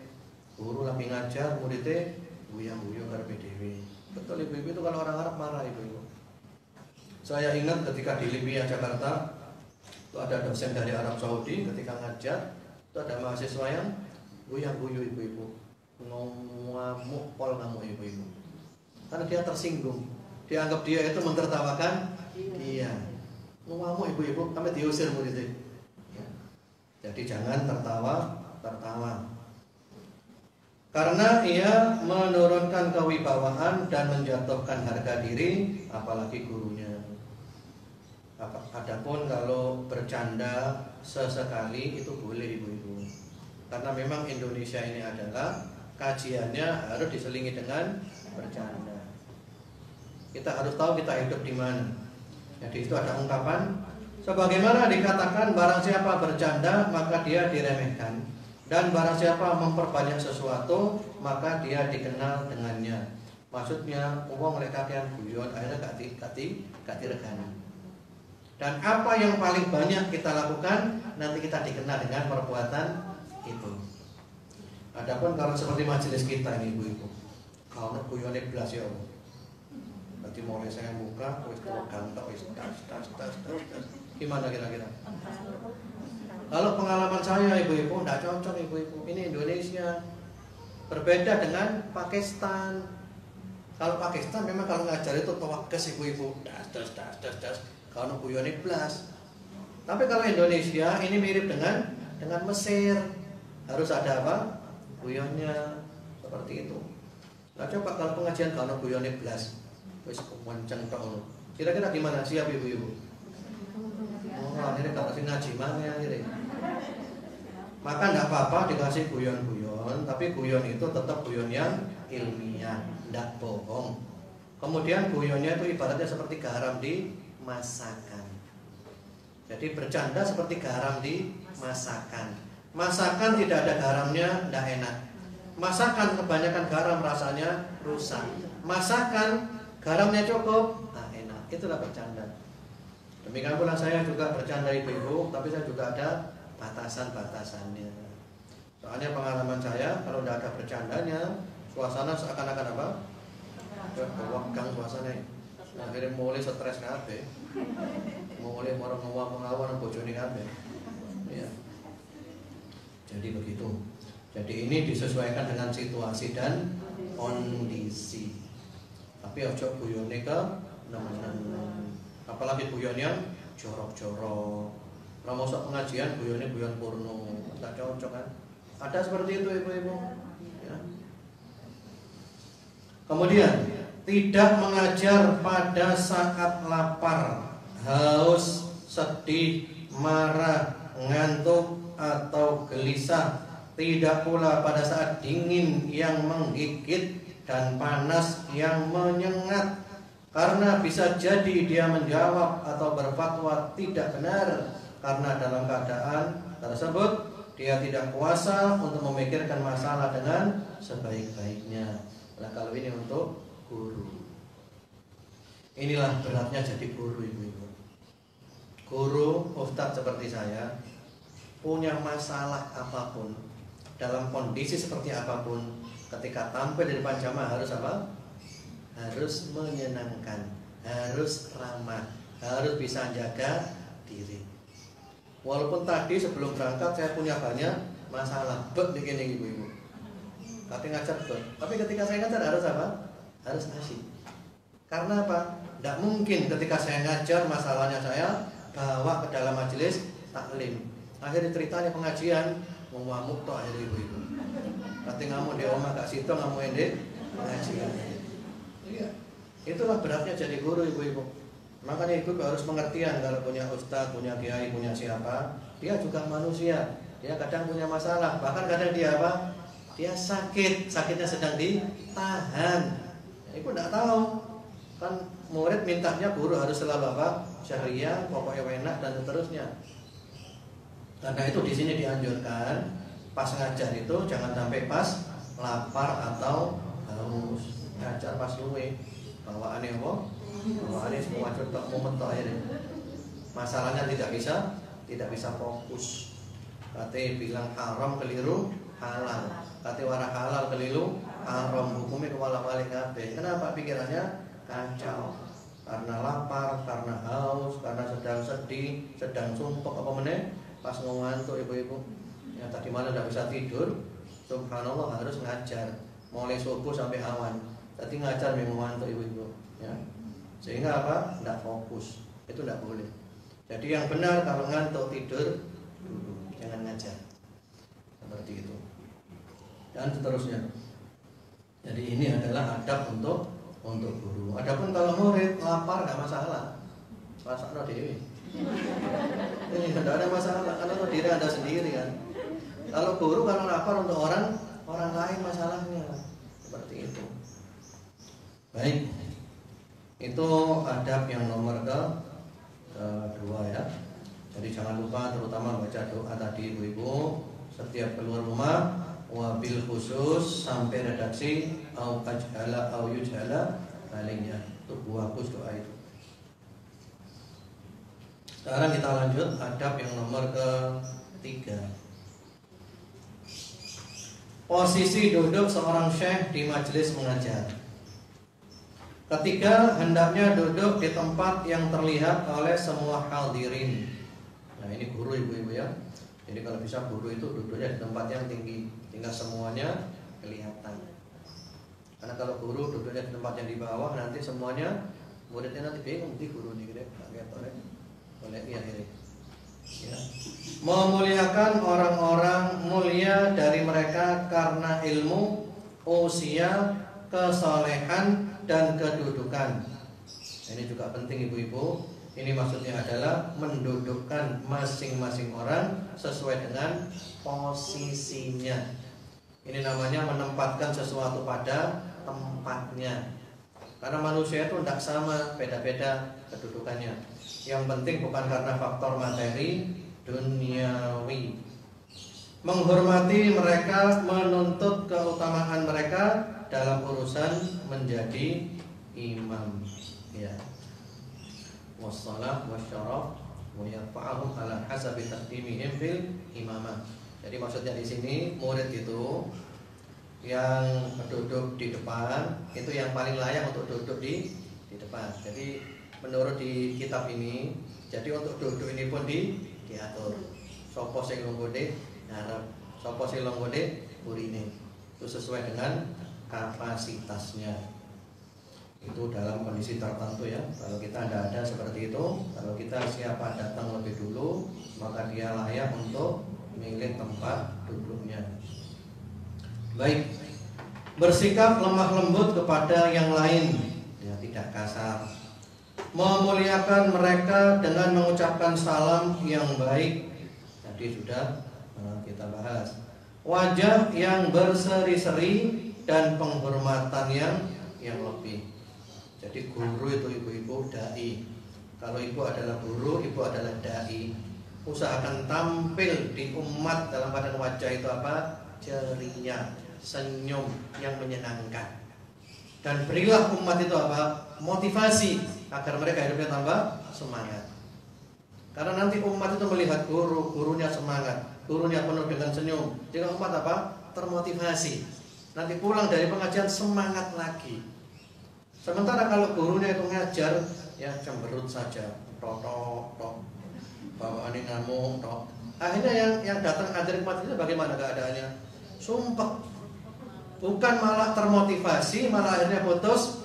Speaker 2: Guru lagi ngajar, muridnya buyang-buyang karepe dhewe. Betul ibu-ibu itu kalau orang Arab marah ibu-ibu. Saya ingat ketika di Libya Jakarta, itu ada dosen dari Arab Saudi ketika ngajar, itu ada mahasiswa yang buyang-buyang ibu-ibu. Ngamuk pol ngamuk ibu-ibu. Karena dia tersinggung. Dianggap dia itu mentertawakan dia. Ngamuk ibu-ibu sampai diusir muridnya. Ya. Jadi jangan tertawa. Karena ia menurunkan kewibawaan dan menjatuhkan harga diri, apalagi gurunya. Adapun kalau bercanda sesekali itu boleh ibu-ibu. Karena memang Indonesia ini adalah kajiannya harus diselingi dengan bercanda. Kita harus tahu kita hidup di mana. Jadi itu ada ungkapan, sebagaimana dikatakan barang siapa bercanda maka dia diremehkan, dan barang siapa memperbanyak sesuatu maka dia dikenal dengannya. Maksudnya uang mereka kakean guyon akhirnya gak diregani. Dan apa yang paling banyak kita lakukan nanti kita dikenal dengan perbuatan itu. Adapun kalau seperti majelis kita ini ibu-ibu, kalau guyone blas ya Allah. Nanti mulai saya buka, wis tegang tak wis tas. Gimana kira-kira? Kalau pengalaman saya ibu-ibu, tidak cocok ibu-ibu. Ini Indonesia. Berbeda dengan Pakistan. Kalau Pakistan memang kalau ngajar itu tawakkes ibu-ibu. Das. Kalau guyone blas. Tapi kalau Indonesia ini mirip dengan Mesir. Harus ada apa? Guyonnya. Seperti itu. Nah coba kalau pengajian kalau guyone blas. Wis kenceng tok. Kira-kira gimana siap ibu-ibu? Oh, ini kalau ngaji mana ini? Maka tidak apa-apa dikasih guyon-guyon, tapi guyon itu tetap guyon yang ilmiah, tidak bohong. Kemudian guyonnya itu ibaratnya seperti garam di masakan. Jadi bercanda seperti garam di masakan. Masakan tidak ada garamnya, tidak enak. Masakan kebanyakan garam rasanya rusak. Masakan garamnya cukup, enak. Itulah bercanda. Demikian pula saya juga bercanda ibu-ibu, tapi saya juga ada batasan-batasannya. Soalnya pengalaman saya kalau tidak ada bercandanya, suasana seakan-akan apa? Kewagang suasana. Akhirnya mulai stres kabeh. Mulai orang ngawang-ngawang bojone kabeh. Ya. Jadi begitu. Jadi ini disesuaikan dengan situasi dan kondisi. Tapi ojo guyone ke nemen-nemen. Apalagi guyon yang jorok-jorok. Kalau masuk pengajian guyonnya guyon porno, tak cocok kan? Ada seperti itu ibu-ibu. Ya. Kemudian tidak mengajar pada saat lapar, haus, sedih, marah, ngantuk atau gelisah. Tidak pula pada saat dingin yang menggigit dan panas yang menyengat. Karena bisa jadi dia menjawab atau berfatwa tidak benar. Karena dalam keadaan tersebut dia tidak kuasa untuk memikirkan masalah dengan sebaik-baiknya. Nah kalau ini untuk guru. Inilah beratnya jadi guru ibu-ibu. Guru, ustadz seperti saya punya masalah apapun, dalam kondisi seperti apapun, ketika tampil di depan jamaah harus apa? Harus menyenangkan, harus ramah, harus bisa jaga diri. Walaupun tadi sebelum berangkat saya punya banyak masalah, begini ibu-ibu. Tapi ngajar tapi ketika saya ngajar harus apa? Harus asik. Karena apa? Tidak mungkin ketika saya ngajar masalahnya saya bawa ke dalam majelis taklim. Akhirnya ceritanya pengajian ngamuk toh akhirnya ibu-ibu. Nanti ngamuk di rumah gak situ ngamuk ende pengajian. Iya. Itulah beratnya jadi guru ibu-ibu. Makanya ibu harus pengertian kalau punya ustadz, punya kiai, punya siapa, dia juga manusia. Dia kadang punya masalah, bahkan kadang dia apa? Dia sakit, sakitnya sedang ditahan. Ibu tidak tahu. Kan murid mintanya guru harus selalu apa? Syariah, pokoknya enak dan seterusnya. Karena itu di sini dianjurkan pas ngajar itu jangan sampai pas lapar atau haus. Ngajar pas luwe. Bawaannya apa? Bawaannya semua cetok momen akhirnya. Masalahnya tidak bisa fokus. Katanya bilang haram keliru halal. Katanya wara halal keliru haram. Hukumnya kewala-wali kabeh. Kenapa pikirannya kacau? Karena lapar, karena haus, karena sedang sedih, sedang sumpek apa meneh, pas ngantuk ibu-ibu. Ya tadi malam tidak bisa tidur. Subhanallah harus ngajar mulai subuh sampai awan. Tadi ngajar memang ngantuk ibu-ibu. Ya. Sehingga apa? Tidak fokus. Itu tidak boleh. Jadi yang benar kalau ngantuk tidur dulu, jangan ngajar. Seperti itu. Dan seterusnya. Jadi ini adalah adab untuk guru. Adapun kalau murid lapar nggak masalah. Rasakno dewi. Ini tidak ada masalah karena itu diri Anda sendiri kan. Kalau guru kalau lapar untuk orang lain masalahnya. Seperti itu. Baik. Itu adab yang nomor kedua ya. Jadi jangan lupa terutama baca doa tadi ibu-ibu setiap keluar rumah, wabil khusus sampai redaksi au ajhala au yujhala palingnya. Itu bagus doa itu. Sekarang kita lanjut adab yang nomor ketiga. Posisi duduk seorang syekh di majelis mengajar. Ketiga, hendaknya duduk di tempat yang terlihat oleh semua hadirin. Nah ini guru ibu-ibu ya. Jadi kalau bisa guru itu duduknya di tempat yang tinggi sehingga semuanya kelihatan. Karena kalau guru duduknya di tempat yang di bawah, nanti semuanya muridnya nanti bingung di guru nih gede, oleh iya ini. Ya. Memuliakan orang-orang mulia dari mereka karena ilmu, usia, kesolehan dan kedudukan. Ini juga penting ibu-ibu. Ini maksudnya adalah mendudukkan masing-masing orang sesuai dengan posisinya. Ini namanya menempatkan sesuatu pada tempatnya. Karena manusia itu tidak sama, beda-beda kedudukannya. Yang penting bukan karena faktor materi duniawi. Menghormati mereka, menuntut keutamaan mereka dalam urusan menjadi imam. Ya. Wassalah wasyaraf wa yarfa'uhum ala hasabi taqdimihim fil imamah. Jadi maksudnya di sini murid itu yang duduk di depan itu yang paling layak untuk duduk di depan. Jadi menurut di kitab ini, jadi untuk duduk ini pun diatur. Sopo sing longgone ngarep, sopo sing longgone burine. Itu sesuai dengan kapasitasnya. Itu dalam kondisi tertentu ya. Kalau kita tidak ada seperti itu, kalau kita siapa datang lebih dulu, maka dia layak untuk memilih tempat duduknya. Baik, bersikap lemah lembut kepada yang lain, ya tidak kasar. Memuliakan mereka dengan mengucapkan salam yang baik. Tadi sudah kita bahas. Wajah yang berseri-seri dan penghormatan yang lebih. Jadi guru itu ibu-ibu dai. Kalau ibu adalah guru, ibu adalah dai. Usahakan tampil di umat dalam keadaan wajah itu apa? Ceria, senyum yang menyenangkan. Dan berilah umat itu apa? Motivasi agar mereka hidupnya tambah semangat. Karena nanti umat itu melihat guru, gurunya semangat, gurunya penuh dengan senyum. Jika umat apa? Termotivasi. Nanti pulang dari pengajian semangat lagi. Sementara kalau gurunya itu ngajar ya cemberut saja, tok, bawaannya ngamuk, tok. Akhirnya yang datang ngajar umat itu bagaimana keadaannya? Sumpah. Bukan malah termotivasi, malah akhirnya putus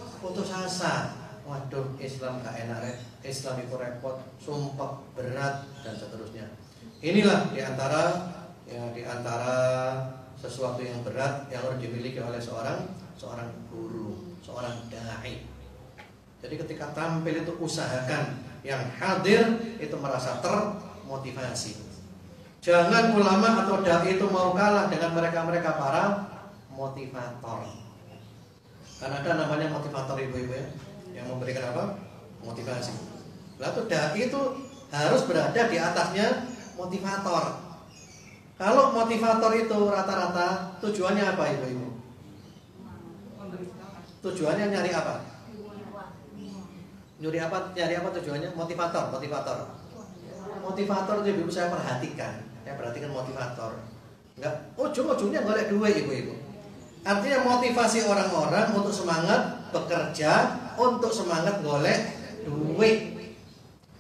Speaker 2: asa. Waduh, Islam gak enak, Islam itu repot, sumpah berat dan seterusnya. Inilah diantara sesuatu yang berat yang harus dimiliki oleh seorang guru, seorang dai. Jadi ketika tampil itu usahakan yang hadir itu merasa termotivasi. Jangan ulama atau dai itu mau kalah dengan mereka-mereka para motivator. Karena ada namanya motivator ibu-ibu ya, yang memberikan apa? Motivasi. Lalu dai itu harus berada di atasnya motivator. Kalau motivator itu rata-rata tujuannya apa ibu-ibu? Tujuannya nyari apa? Nyari apa tujuannya? Motivator. Motivator itu ibu saya perhatikan motivator. Enggak, ujung-ujungnya golek duit ibu-ibu. Artinya motivasi orang-orang untuk semangat bekerja, untuk semangat golek duit.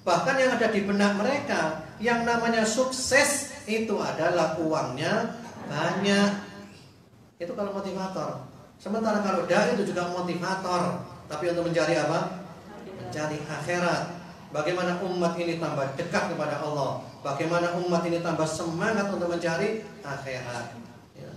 Speaker 2: Bahkan yang ada di benak mereka, yang namanya sukses itu adalah uangnya banyak. Itu kalau motivator. Sementara kalau dai itu juga motivator, tapi untuk mencari apa? Mencari akhirat. Bagaimana umat ini tambah dekat kepada Allah, bagaimana umat ini tambah semangat untuk mencari akhirat. Ya.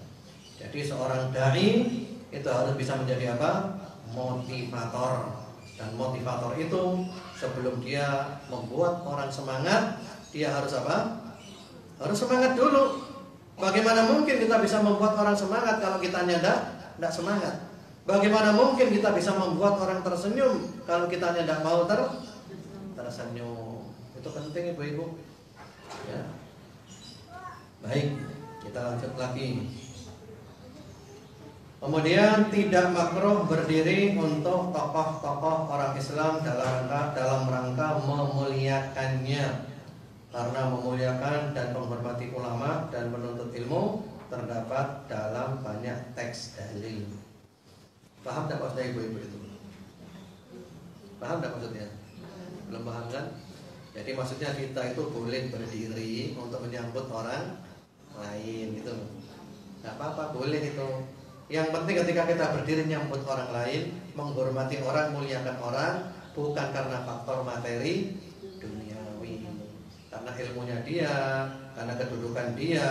Speaker 2: Jadi seorang dai itu harus bisa menjadi apa? Motivator. Dan motivator itu sebelum dia membuat orang semangat, dia harus apa? Harus semangat dulu. Bagaimana mungkin kita bisa membuat orang semangat kalau kita tidak semangat? Bagaimana mungkin kita bisa membuat orang tersenyum kalau kita tidak mau tersenyum? Itu penting ibu-ibu. Ya. Baik, kita lanjut lagi. Kemudian tidak makruh berdiri untuk tokoh-tokoh orang Islam dalam rangka memuliakannya. Karena memuliakan dan menghormati ulama dan penuntut ilmu terdapat dalam banyak teks dalil. Paham tak maksudnya ibu-ibu itu? Paham tak maksudnya? Belum paham kan? Jadi maksudnya kita itu boleh berdiri untuk menyambut orang lain gitu. Nggak apa-apa, boleh itu. Yang penting ketika kita berdiri menyambut orang lain, menghormati orang, muliakan orang, bukan karena faktor materi duniawi, karena ilmunya dia, karena kedudukan dia,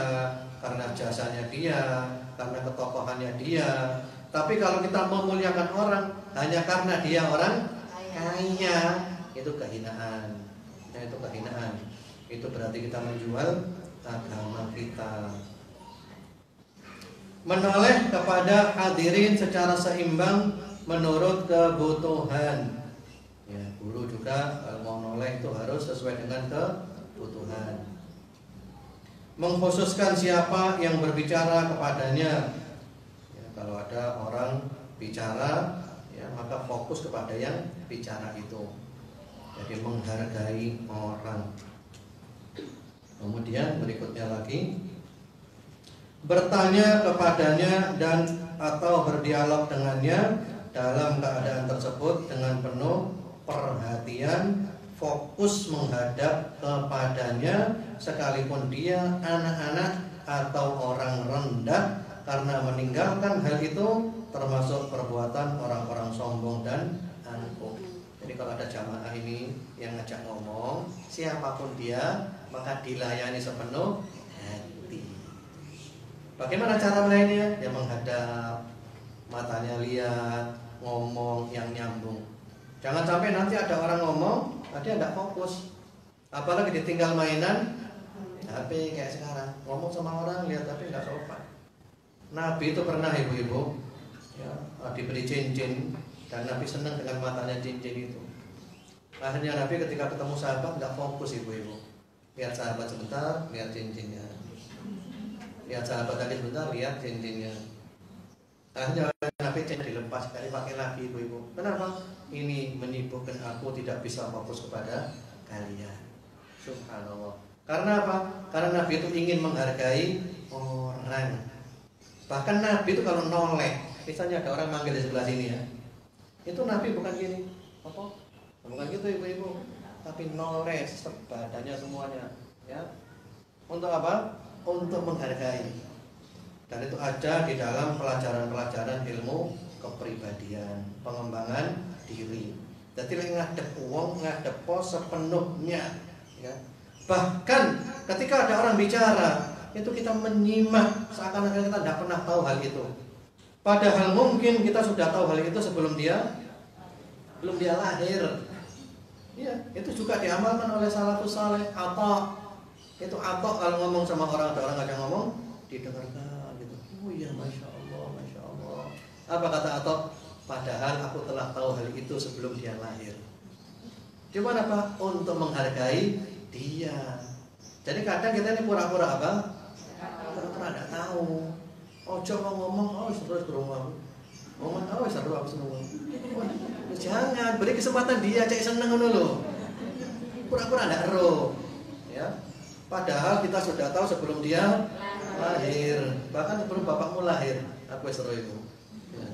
Speaker 2: karena jasanya dia, karena ketokohannya dia. Tapi kalau kita memuliakan orang hanya karena dia orang kaya, itu kehinaan. Itu kehinaan. Itu berarti kita menjual agama kita. Menoleh kepada hadirin secara seimbang menurut kebutuhan. Ya, guru juga kalau mau noleh itu harus sesuai dengan kebutuhan. Mengkhususkan siapa yang berbicara kepadanya. Ya, kalau ada orang bicara, ya, maka fokus kepada yang bicara itu. Jadi menghargai orang. Kemudian berikutnya lagi, bertanya kepadanya dan atau berdialog dengannya dalam keadaan tersebut dengan penuh perhatian, fokus menghadap kepadanya sekalipun dia anak-anak atau orang rendah, karena meninggalkan hal itu termasuk perbuatan orang-orang sombong dan angkuh. Jadi kalau ada jamaah ini yang ngajak ngomong, siapapun dia, maka dilayani sepenuh hati. Bagaimana cara melayaninya? Ya menghadap, matanya lihat, ngomong yang nyambung. Jangan sampai nanti ada orang ngomong, dia tidak fokus. Apalagi ditinggal mainan HP kayak sekarang. Ngomong sama orang, lihat tapi tidak sopan. Nabi itu pernah ibu-ibu, ya, diberi cincin, dan Nabi senang dengan matanya cincin itu. Akhirnya Nabi ketika ketemu sahabat tidak fokus ibu-ibu. Lihat sahabat sebentar, lihat cincinnya. Lihat sahabat tadi sebentar, lihat cincinnya. Akhirnya Nabi cincin dilepas sekali pakai lagi ibu-ibu. Kenapa? Ini menyibukkan aku tidak bisa fokus kepada kalian. Subhanallah. Karena apa? Karena Nabi itu ingin menghargai orang. Bahkan Nabi itu kalau noleh, misalnya ada orang manggil di sebelah sini ya, itu Nabi bukan gini, apa? Bukan gitu ibu-ibu, tapi noleh sebadannya semuanya, ya. Untuk apa? Untuk menghargai. Dan itu ada di dalam pelajaran-pelajaran ilmu kepribadian, pengembangan diri. Jadi ngadep uang, ngadep pos sepenuhnya, ya. Bahkan ketika ada orang bicara, itu kita menyimak seakan-akan kita tidak pernah tahu hal itu. Padahal mungkin kita sudah tahu hal itu sebelum dia lahir. Ya, itu juga diamalkan oleh salafus saleh. Itu kalau ngomong sama orang, ada orang ngajak ngomong, didengarkan gitu. Oh iya, masya Allah. Apa kata Atok? Padahal aku telah tahu hal itu sebelum dia lahir. Cuman apa? Untuk menghargai dia. Jadi kadang kita ini pura-pura apa? Pura-pura tidak tahu. Ojo mau ngomong, terus berumah. Ngomong, seru aku seneng. Jangan beri kesempatan dia cek seneng dulu. Pura-pura tidak roh, ya. Padahal kita sudah tahu sebelum dia lahir, bahkan sebelum bapakmu lahir, aku seru itu. Ya.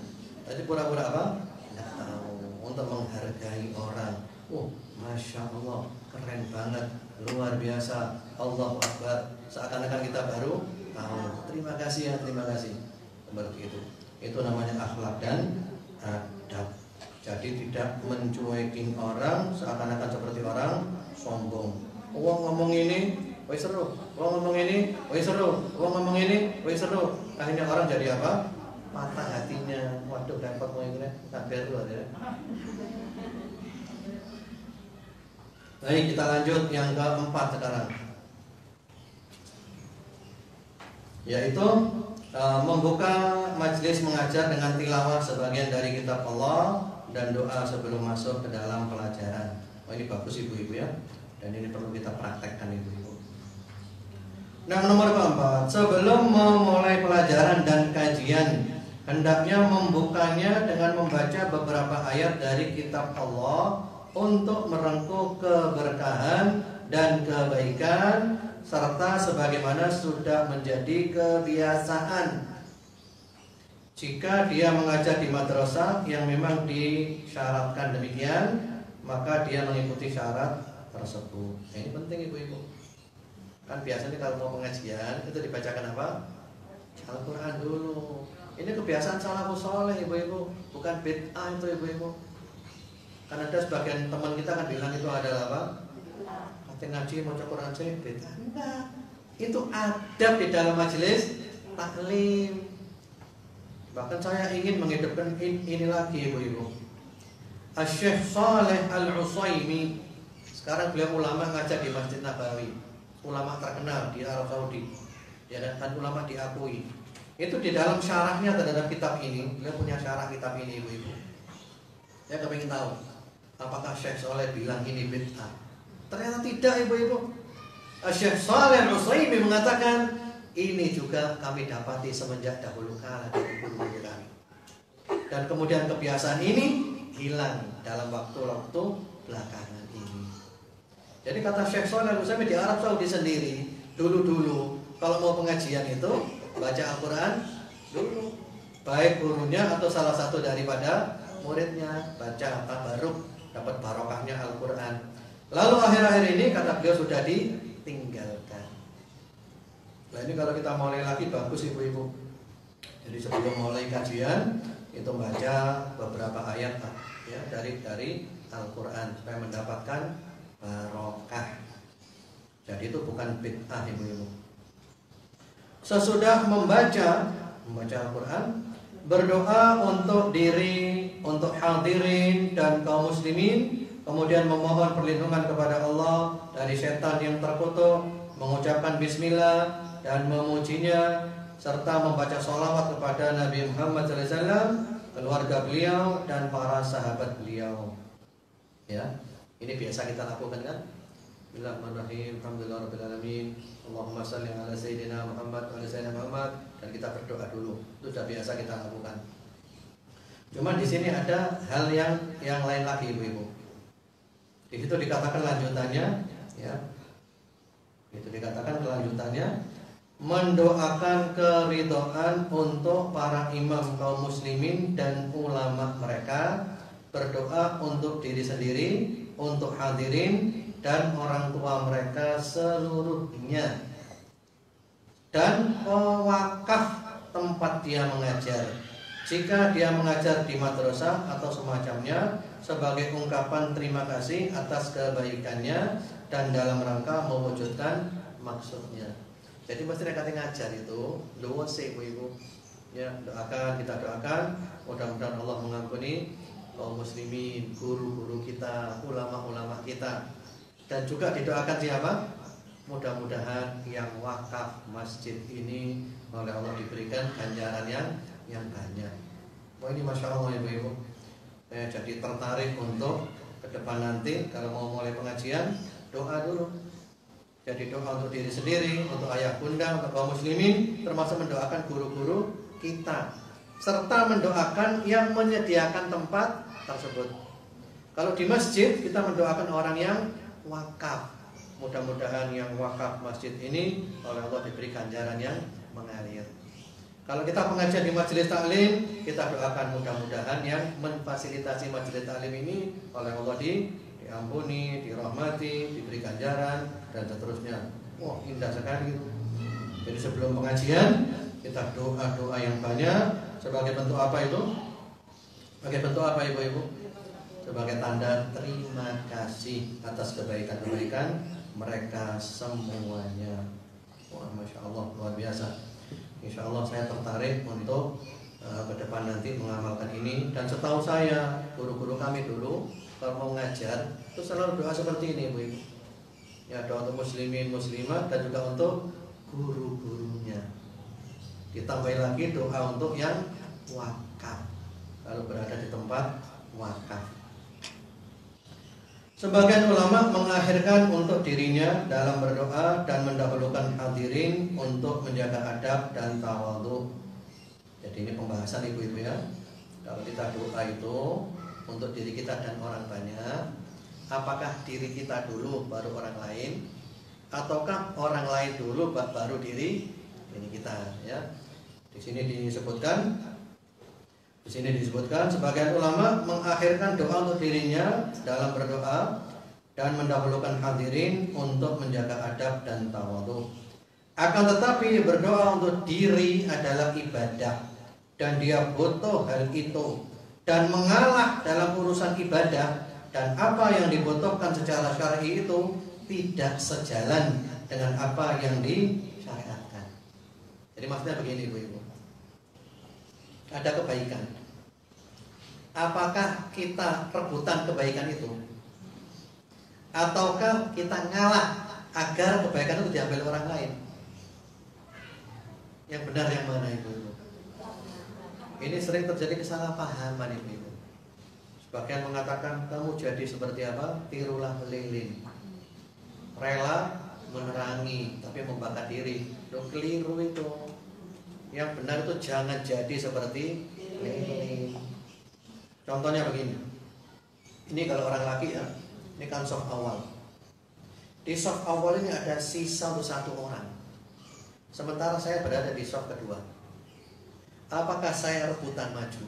Speaker 2: Jadi pura-pura apa? Tidak tahu. Untuk menghargai orang. Masya Allah, keren banget, luar biasa, Allahu Akbar. Seakan-akan kita baru tahu. Terima kasih ya, terima kasih. Seperti itu. Itu namanya akhlak dan adab. Jadi tidak mencuekin orang seakan-akan seperti orang sombong. Wong ngomong ini, woi seru. Wong ngomong ini, woi seru. Wong ngomong ini, woi seru. Akhirnya orang jadi apa? Patah hatinya. Waduh, repot mau ini. Tak beru aja. Baik, kita lanjut yang keempat sekarang, yaitu membuka majelis mengajar dengan tilawah sebagian dari kitab Allah dan doa sebelum masuk ke dalam pelajaran. Ini bagus ibu-ibu ya, dan ini perlu kita praktekkan ibu-ibu. Nah, nomor keempat, sebelum memulai pelajaran dan kajian, hendaknya membukanya dengan membaca beberapa ayat dari kitab Allah untuk merengkuh keberkahan dan kebaikan, serta sebagaimana sudah menjadi kebiasaan. Jika dia mengajar di madrasah yang memang disyaratkan demikian, maka dia mengikuti syarat tersebut. Nah, ini penting ibu-ibu. Kan biasanya kalau mau pengajian itu dibacakan apa? Al-Quran dulu. Ini kebiasaan salafus saleh ibu-ibu, bukan bid'ah itu ibu-ibu. Kan ada sebagian teman kita kan bilang itu adalah apa? Kata ngaji mau Quran aja bid'ah. Enggak. Itu adab di dalam majelis taklim. Bahkan saya ingin menghidupkan ini lagi ibu-ibu. Asy-Syaikh Shalih Al-Utsaimin. Sekarang beliau ulama ngajar di Masjid Nabawi. Ulama terkenal di Arab Saudi. Ya, dan ulama diakui. Itu di dalam syarahnya terhadap kitab ini, beliau punya syarah kitab ini ibu-ibu. Saya kepingin tahu apakah Syekh Shalih bilang ini bid'ah. Ternyata tidak ibu-ibu. Syekh Shalih Al-Utsaimin mengatakan ini juga kami dapati semenjak dahulu kala dari guru-guru kami. Dan kemudian kebiasaan ini hilang dalam waktu-waktu belakangan ini. Jadi kata Syekh Shalih Al-Utsaimin di Arab Saudi sendiri, dulu-dulu kalau mau pengajian itu baca Al-Quran dulu, baik gurunya atau salah satu daripada muridnya baca tabaruk, dapat barokahnya Al-Quran. Lalu akhir-akhir ini kata beliau sudah ditinggalkan. Nah ini kalau kita mulai lagi bagus ibu-ibu. Jadi sebelum mulai kajian itu baca beberapa ayat ya dari Al-Quran supaya mendapatkan barokah. Jadi itu bukan bid'ah ibu-ibu. Sesudah membaca Al-Quran, berdoa untuk diri, untuk hadirin dan kaum muslimin, kemudian memohon perlindungan kepada Allah dari setan yang terkutuk, mengucapkan bismillah dan memujinya, serta membaca sholawat kepada Nabi Muhammad SAW, keluarga beliau dan para sahabat beliau. Ya, ini biasa kita lakukan kan? Bismillahirrahmanirrahim. Alhamdulillahirabbil alamin. Allahumma shalli ala sayyidina Muhammad wa ala sayyidina Muhammad, dan kita berdoa dulu. Itu sudah biasa kita lakukan. Cuma di sini ada hal yang lain lagi ibu-ibu. Di situ dikatakan lanjutannya ya. Itu dikatakan kelanjutannya mendoakan keridhaan untuk para imam kaum muslimin dan ulama mereka, berdoa untuk diri sendiri, untuk hadirin dan orang tua mereka seluruhnya, dan mewakaf tempat dia mengajar jika dia mengajar di madrasah atau semacamnya sebagai ungkapan terima kasih atas kebaikannya dan dalam rangka mewujudkan maksudnya. Jadi mesti kata ngajar itu luwes ibu-ibu ya, doakan, kita doakan mudah-mudahan Allah mengampuni kaum muslimin, guru-guru kita, ulama-ulama kita. Dan juga didoakan siapa? Mudah-mudahan yang wakaf masjid ini oleh Allah diberikan ganjaran yang banyak. Wah ini masya Allah ibu-ibu. Saya jadi tertarik untuk ke depan nanti kalau mau mulai pengajian doa dulu. Jadi doa untuk diri sendiri, untuk ayah bunda, untuk kaum muslimin, termasuk mendoakan guru-guru kita, serta mendoakan yang menyediakan tempat tersebut. Kalau di masjid kita mendoakan orang yang wakaf. Mudah-mudahan yang wakaf masjid ini oleh Allah diberi ganjaran yang mengalir. Kalau kita pengajian di majelis taklim, kita doakan mudah-mudahan yang memfasilitasi majelis taklim ini oleh Allah diampuni, dirahmati, diberi ganjaran dan seterusnya. Wah, indah sekali. Jadi sebelum pengajian kita doa-doa yang banyak sebagai bentuk apa itu? Sebagai bentuk apa ibu-ibu? Sebagai tanda terima kasih atas kebaikan-kebaikan mereka semuanya. Wah, masya Allah, luar biasa. Insya Allah saya tertarik untuk ke depan nanti mengamalkan ini. Dan setahu saya guru-guru kami dulu kalau mau ngajar itu selalu doa seperti ini ibu-ibu. Ya, doa untuk muslimin, muslimat dan juga untuk guru-gurunya. Ditambah lagi doa untuk yang wakaf kalau berada di tempat wakaf. Sebagian ulama mengakhirkan untuk dirinya dalam berdoa dan mendahulukan hadirin untuk menjaga adab dan tawadhu. Jadi ini pembahasan ibu-ibu ya. Kalau kita doa itu untuk diri kita dan orang banyak, apakah diri kita dulu baru orang lain, ataukah orang lain dulu baru diri ini kita ya. Di sini disebutkan sebagian ulama mengakhirkan doa untuk dirinya dalam berdoa dan mendahulukan hadirin untuk menjaga adab dan tawadhu. Akan tetapi berdoa untuk diri adalah ibadah dan dia butuh hal itu, dan mengalah dalam urusan ibadah dan apa yang dibutuhkan secara syar'i itu tidak sejalan dengan apa yang disyariatkan. Jadi maksudnya begini ibu-ibu, ada kebaikan, apakah kita rebutan kebaikan itu ataukah kita ngalah agar kebaikan itu diambil orang lain? Yang benar yang mana ibu-ibu? Ini sering terjadi kesalahpahaman ibu-ibu. Sebagian mengatakan kamu jadi seperti apa? Tirulah lilin, rela menerangi tapi membakar diri. Loh, keliru itu. Yang benar itu jangan jadi seperti lilin. Contohnya begini. Ini kalau orang laki ya, ini kan soft awal. Di soft awal ini ada sisa untuk satu orang, sementara saya berada di soft kedua. Apakah saya rebutan maju?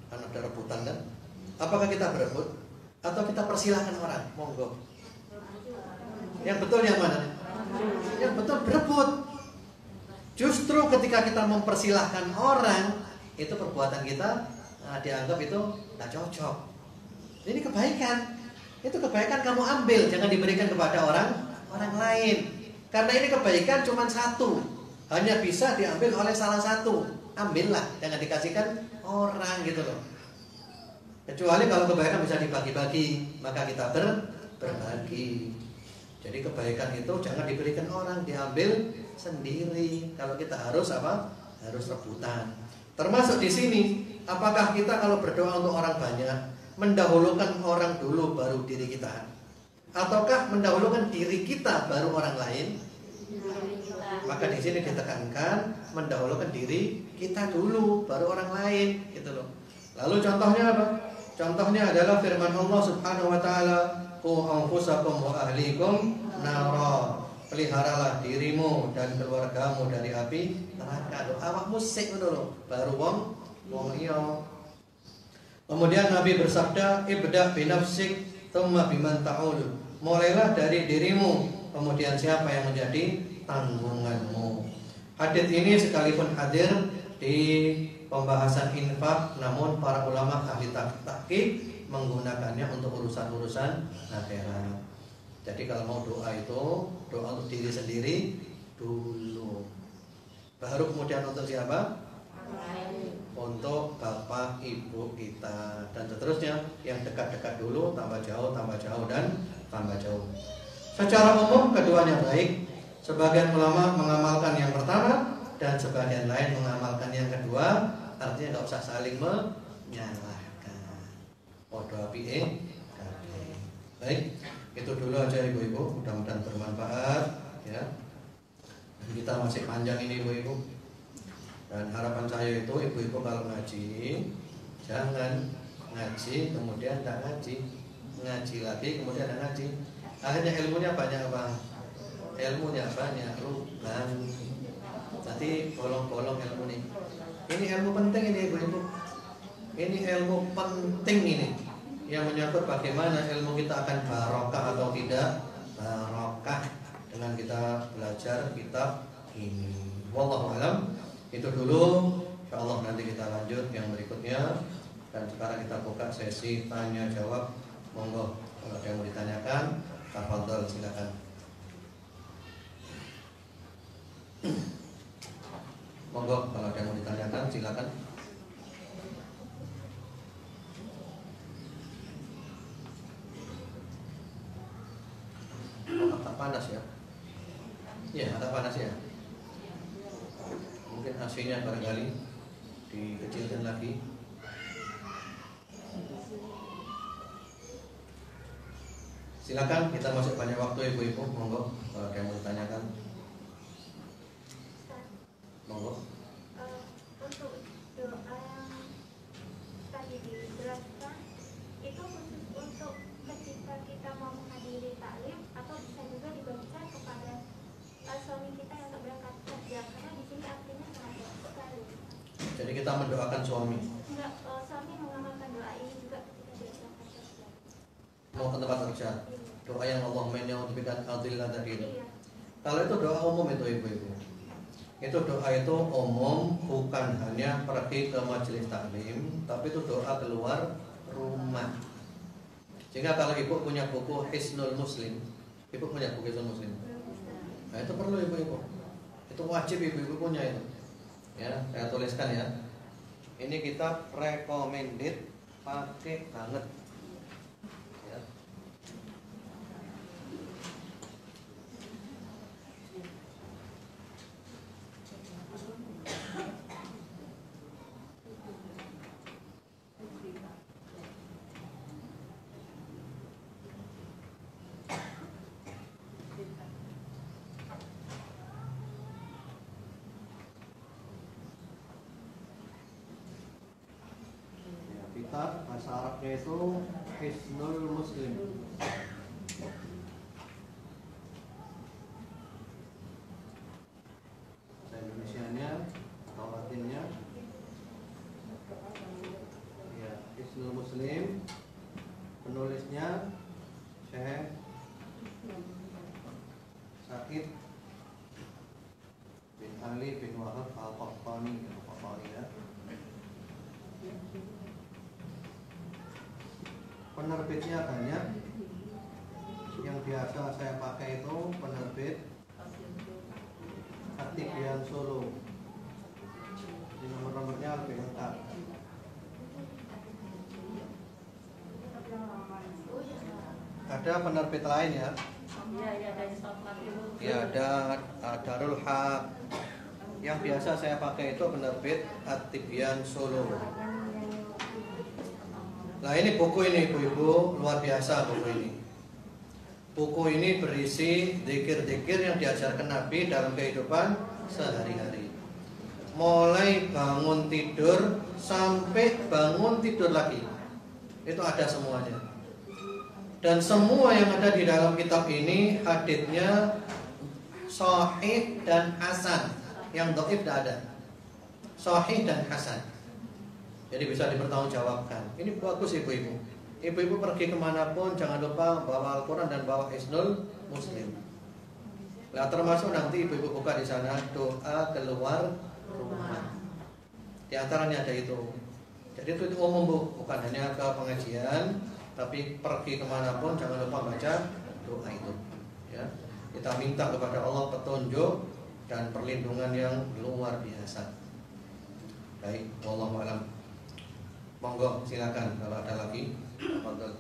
Speaker 2: Kan ada rebutan kan? Apakah kita berebut atau kita persilahkan orang? Monggo. Yang betul yang mana? Yang betul berebut. Justru ketika kita mempersilahkan orang, itu perbuatan kita dianggap itu tak cocok. Ini kebaikan. Itu kebaikan kamu ambil, jangan diberikan kepada orang lain. Karena ini kebaikan cuma satu, hanya bisa diambil oleh salah satu. Ambillah, jangan dikasihkan orang gitu loh. Kecuali kalau kebaikan bisa dibagi-bagi, maka kita berbagi. Jadi kebaikan itu jangan diberikan orang, diambil sendiri. Kalau kita harus apa? Harus rebutan. Termasuk di sini, apakah kita kalau berdoa untuk orang banyak mendahulukan orang dulu baru diri kita, ataukah mendahulukan diri kita baru orang lain? Maka di sini ditekankan mendahulukan diri kita dulu baru orang lain, gitu loh. Lalu contohnya apa? Contohnya adalah firman Allah Subhanahu wa taala, "Qu anfusakum wa ahlikum nara." Peliharalah dirimu dan keluargamu dari api neraka. Awakmu sik ngono lho, baru wong liya. Kemudian Nabi bersabda, "Ibda bi nafsik tsumma biman ta'ul." Mulailah dari dirimu, kemudian siapa yang menjadi tanggunganmu. Hadits ini sekalipun hadir di pembahasan infak, namun para ulama ahli tahqiq menggunakannya untuk urusan-urusan akhirat. Jadi kalau mau doa itu doa untuk diri sendiri dulu, baru kemudian untuk siapa? Untuk bapak ibu kita dan seterusnya. Yang dekat-dekat dulu, tambah jauh dan tambah jauh. Secara umum keduanya baik. Sebagian ulama mengamalkan yang pertama dan sebagian lain mengamalkan yang kedua. Artinya nggak usah saling menyalahkan. Podo apike kabeh. Baik, itu dulu aja ibu-ibu. Mudah-mudahan bermanfaat ya. Kita masih panjang ini ibu-ibu. Dan harapan saya itu ibu-ibu kalau ngaji jangan ngaji kemudian tidak ngaji, ngaji lagi kemudian tidak ngaji. Akhirnya ilmunya banyak apa? Ilmunya banyak lubang. Nanti bolong-bolong ilmu nih. Ini ilmu penting ini ibu-ibu. Ini ilmu penting ini yang menyangkut bagaimana ilmu kita akan barokah atau tidak barokah dengan kita belajar kitab ini. Wallahu a'lam. Itu dulu. Insyaallah nanti kita lanjut yang berikutnya. Dan sekarang kita buka sesi tanya jawab. Monggo kalau ada yang mau ditanyakan, tafadhol silakan. Monggo kalau ada yang mau ditanyakan silakan. Agak panas ya? Iya, agak panas ya. Mungkin AC-nya barangkali dikecilkan lagi. Silakan, kita masih banyak waktu ibu-ibu. Monggo kalau ada yang mau ditanyakan. Monggo.
Speaker 3: Untuk doa yang tadi dijelaskan itu khusus untuk ketika kita mau menghadiri taklim atau bisa juga dibaca kepada suami kita yang berangkat kerja, karena di sini artinya sangat sekali.
Speaker 2: Jadi kita mendoakan suami.
Speaker 3: Enggak, suami mengamalkan doa ini juga ketika dia berangkat kerja.
Speaker 2: mau ke tempat kerja. Doa yang Allahumma inni a'udzubika adillah tadi itu.
Speaker 3: Iya.
Speaker 2: Kalau itu doa umum itu ibu-ibu. Itu doa itu umum, bukan hanya pergi ke majelis taklim, tapi itu doa keluar rumah. Sehingga kalau ibu punya buku Hisnul Muslim, ibu punya buku Hisnul Muslim. Nah itu perlu ibu-ibu. Itu wajib ibu-ibu punya itu. Ya, saya tuliskan ya. Ini kita recommended pakai banget. Ya. Kitab bahasa Arabnya itu Hisnul Muslim. Bahasa Indonesianya atau Latinnya ya, Hisnul Muslim. Penulisnya Syekh Said bin Ali bin Wahab Al-Qahtani ya. Penerbitnya banyak. Yang biasa saya pakai itu penerbit At-Tibyan Solo. Di nomor-nomornya lebih lengkap. Ada penerbit lain ya. Ya ada Darul Haq. Yang biasa saya pakai itu penerbit At-Tibyan Solo. Nah ini buku ini ibu-ibu luar biasa buku ini. Buku ini berisi zikir-zikir yang diajarkan Nabi dalam kehidupan sehari-hari. Mulai bangun tidur sampai bangun tidur lagi. Itu ada semuanya. Dan semua yang ada di dalam kitab ini haditsnya sahih dan hasan. Yang dhaif tidak ada. Sahih dan hasan. Jadi bisa dipertanggungjawabkan. Ini bagus ibu-ibu. Ibu-ibu pergi kemanapun jangan lupa bawa Al-Quran dan bawa Hisnul Muslim. Nah termasuk nanti ibu-ibu buka di sana doa keluar rumah. Di antaranya ada itu. Jadi itu umum bu, bukan hanya ke pengajian, tapi pergi kemanapun jangan lupa baca doa itu. Ya, kita minta kepada Allah petunjuk dan perlindungan yang luar biasa. Baik, wallahu a'lam. Monggo silakan kalau ada lagi. Fadhil.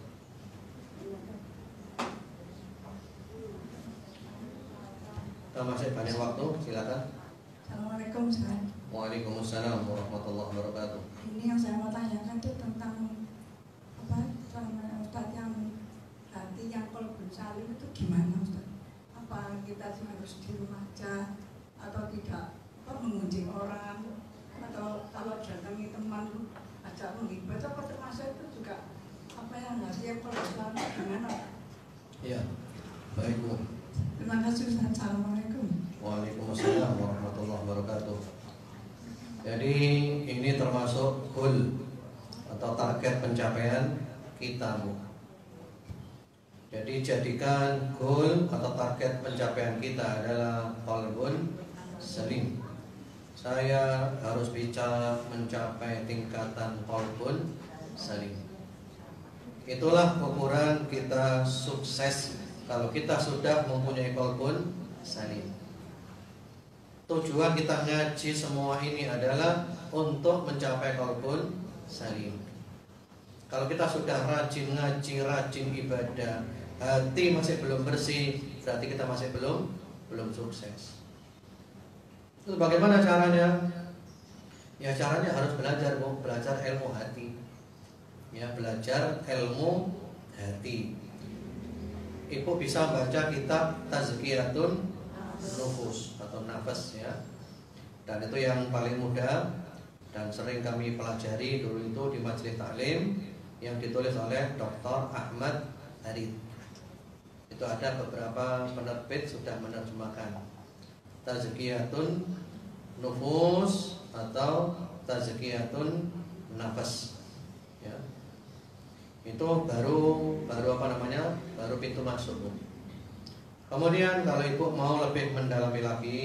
Speaker 2: Kita masih banyak waktu, silakan.
Speaker 4: Assalamualaikum Ustaz.
Speaker 2: Waalaikumsalam warahmatullahi wabarakatuh.
Speaker 4: Ini yang saya mau tanyakan itu tentang apa? Sama Ustaz yang hati yang qalbun salim itu gimana Ustaz? Apa kita harus di rumah aja atau tidak? Apa mengunjungi orang atau kalau datangi teman ajak menghibah apa termasuk itu juga apa yang hati yang qalbun salim gimana?
Speaker 2: Iya. Baik Bu.
Speaker 4: Terima kasih Ustaz. Assalamualaikum.
Speaker 2: Waalaikumsalam warahmatullahi wabarakatuh. Jadi ini termasuk goal atau target pencapaian kita Bu. Jadi jadikan goal atau target pencapaian kita adalah qalbun salim. Saya harus bisa mencapai tingkatan qalbun salim. Itulah ukuran kita sukses kalau kita sudah mempunyai qalbun salim. Tujuan kita ngaji semua ini adalah untuk mencapai qalbun salim. Kalau kita sudah rajin ngaji, rajin ibadah, hati masih belum bersih, berarti kita masih belum sukses. Terus bagaimana caranya? Ya caranya harus belajar, Bu, belajar ilmu hati. Ya, belajar ilmu hati. Ibu bisa baca kitab Tazkiyatun Nufus atau nafas ya. Dan itu yang paling mudah dan sering kami pelajari dulu itu di majelis taklim yang ditulis oleh Dr. Ahmad Harid. Itu ada beberapa penerbit sudah menerjemahkan Tazkiyatun Nufus atau Tazkiyatun Nafas ya. Itu baru apa namanya? Baru pintu masuk. Kemudian kalau ibu mau lebih mendalami lagi,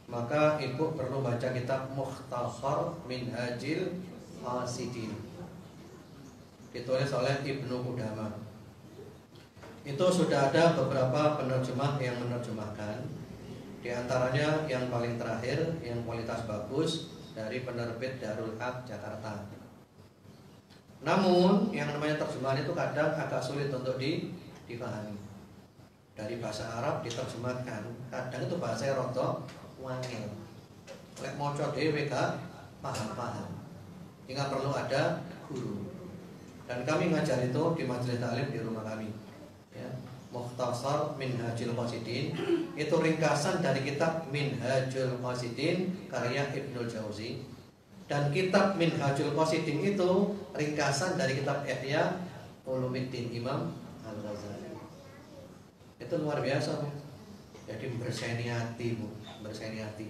Speaker 2: maka ibu perlu baca kitab Mukhtasar Minhajil Qasidin. Ditulis oleh Ibnu Qudamah. Itu sudah ada beberapa penerjemah yang menerjemahkan. Di antaranya yang paling terakhir, yang kualitas bagus, dari penerbit Darul Haq Jakarta. Namun yang namanya terjemahan itu kadang agak sulit untuk dipahami. Dari bahasa Arab diterjemahkan, kadang itu bahasa roto wangil. Lek maca dhewe gak paham-paham. Hingga perlu ada guru. Dan kami ngajar itu di majelis taklim di rumah kami. Ya, Mukhtasar Minhajul Qasidin itu ringkasan dari kitab Minhajul Qasidin karya Ibnul Jauzi. Dan kitab Minhajul Qasidin itu ringkasan dari kitab Ihya Ulumuddin Imam Al-Ghazali. Itu luar biasa, Bu. Jadi berseni hati, Bu, berseni hati.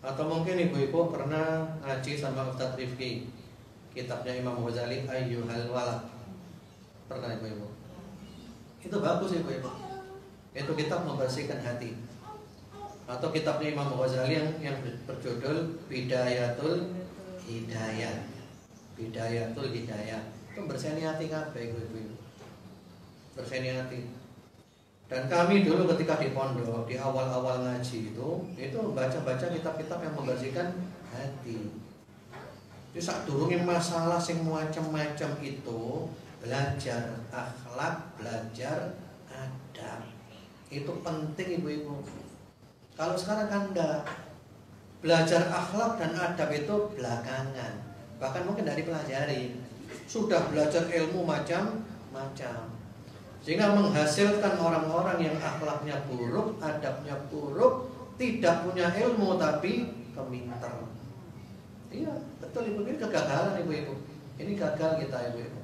Speaker 2: Atau mungkin ibu-ibu pernah ngaji sama Ustadz Rifki, kitabnya Imam Ghazali Ayyuhal Walad. Pernah ibu-ibu? Itu bagus ibu-ibu. Itu kitab membersihkan hati. Atau kitabnya Imam Ghazali yang berjudul Bidayatul Hidayah. Bidayatul Hidayah. Itu berseni hati kabeh ibu-ibu. Berseni hati. Dan kami dulu ketika di pondok, di awal-awal ngaji itu baca-baca kitab-kitab yang membersihkan hati. Jadi sak durunge masalah sing macam-macam itu, belajar akhlak, belajar adab. Itu penting ibu-ibu. Kalau sekarang kan enggak. Belajar akhlak dan adab itu belakangan. Bahkan mungkin dari pelajari. Sudah belajar ilmu macam-macam. Sehingga menghasilkan orang-orang yang akhlaknya buruk, adabnya buruk, tidak punya ilmu tapi keminter. Iya, betul ibu, ini kegagalan ibu-ibu. Ini gagal kita ibu-ibu.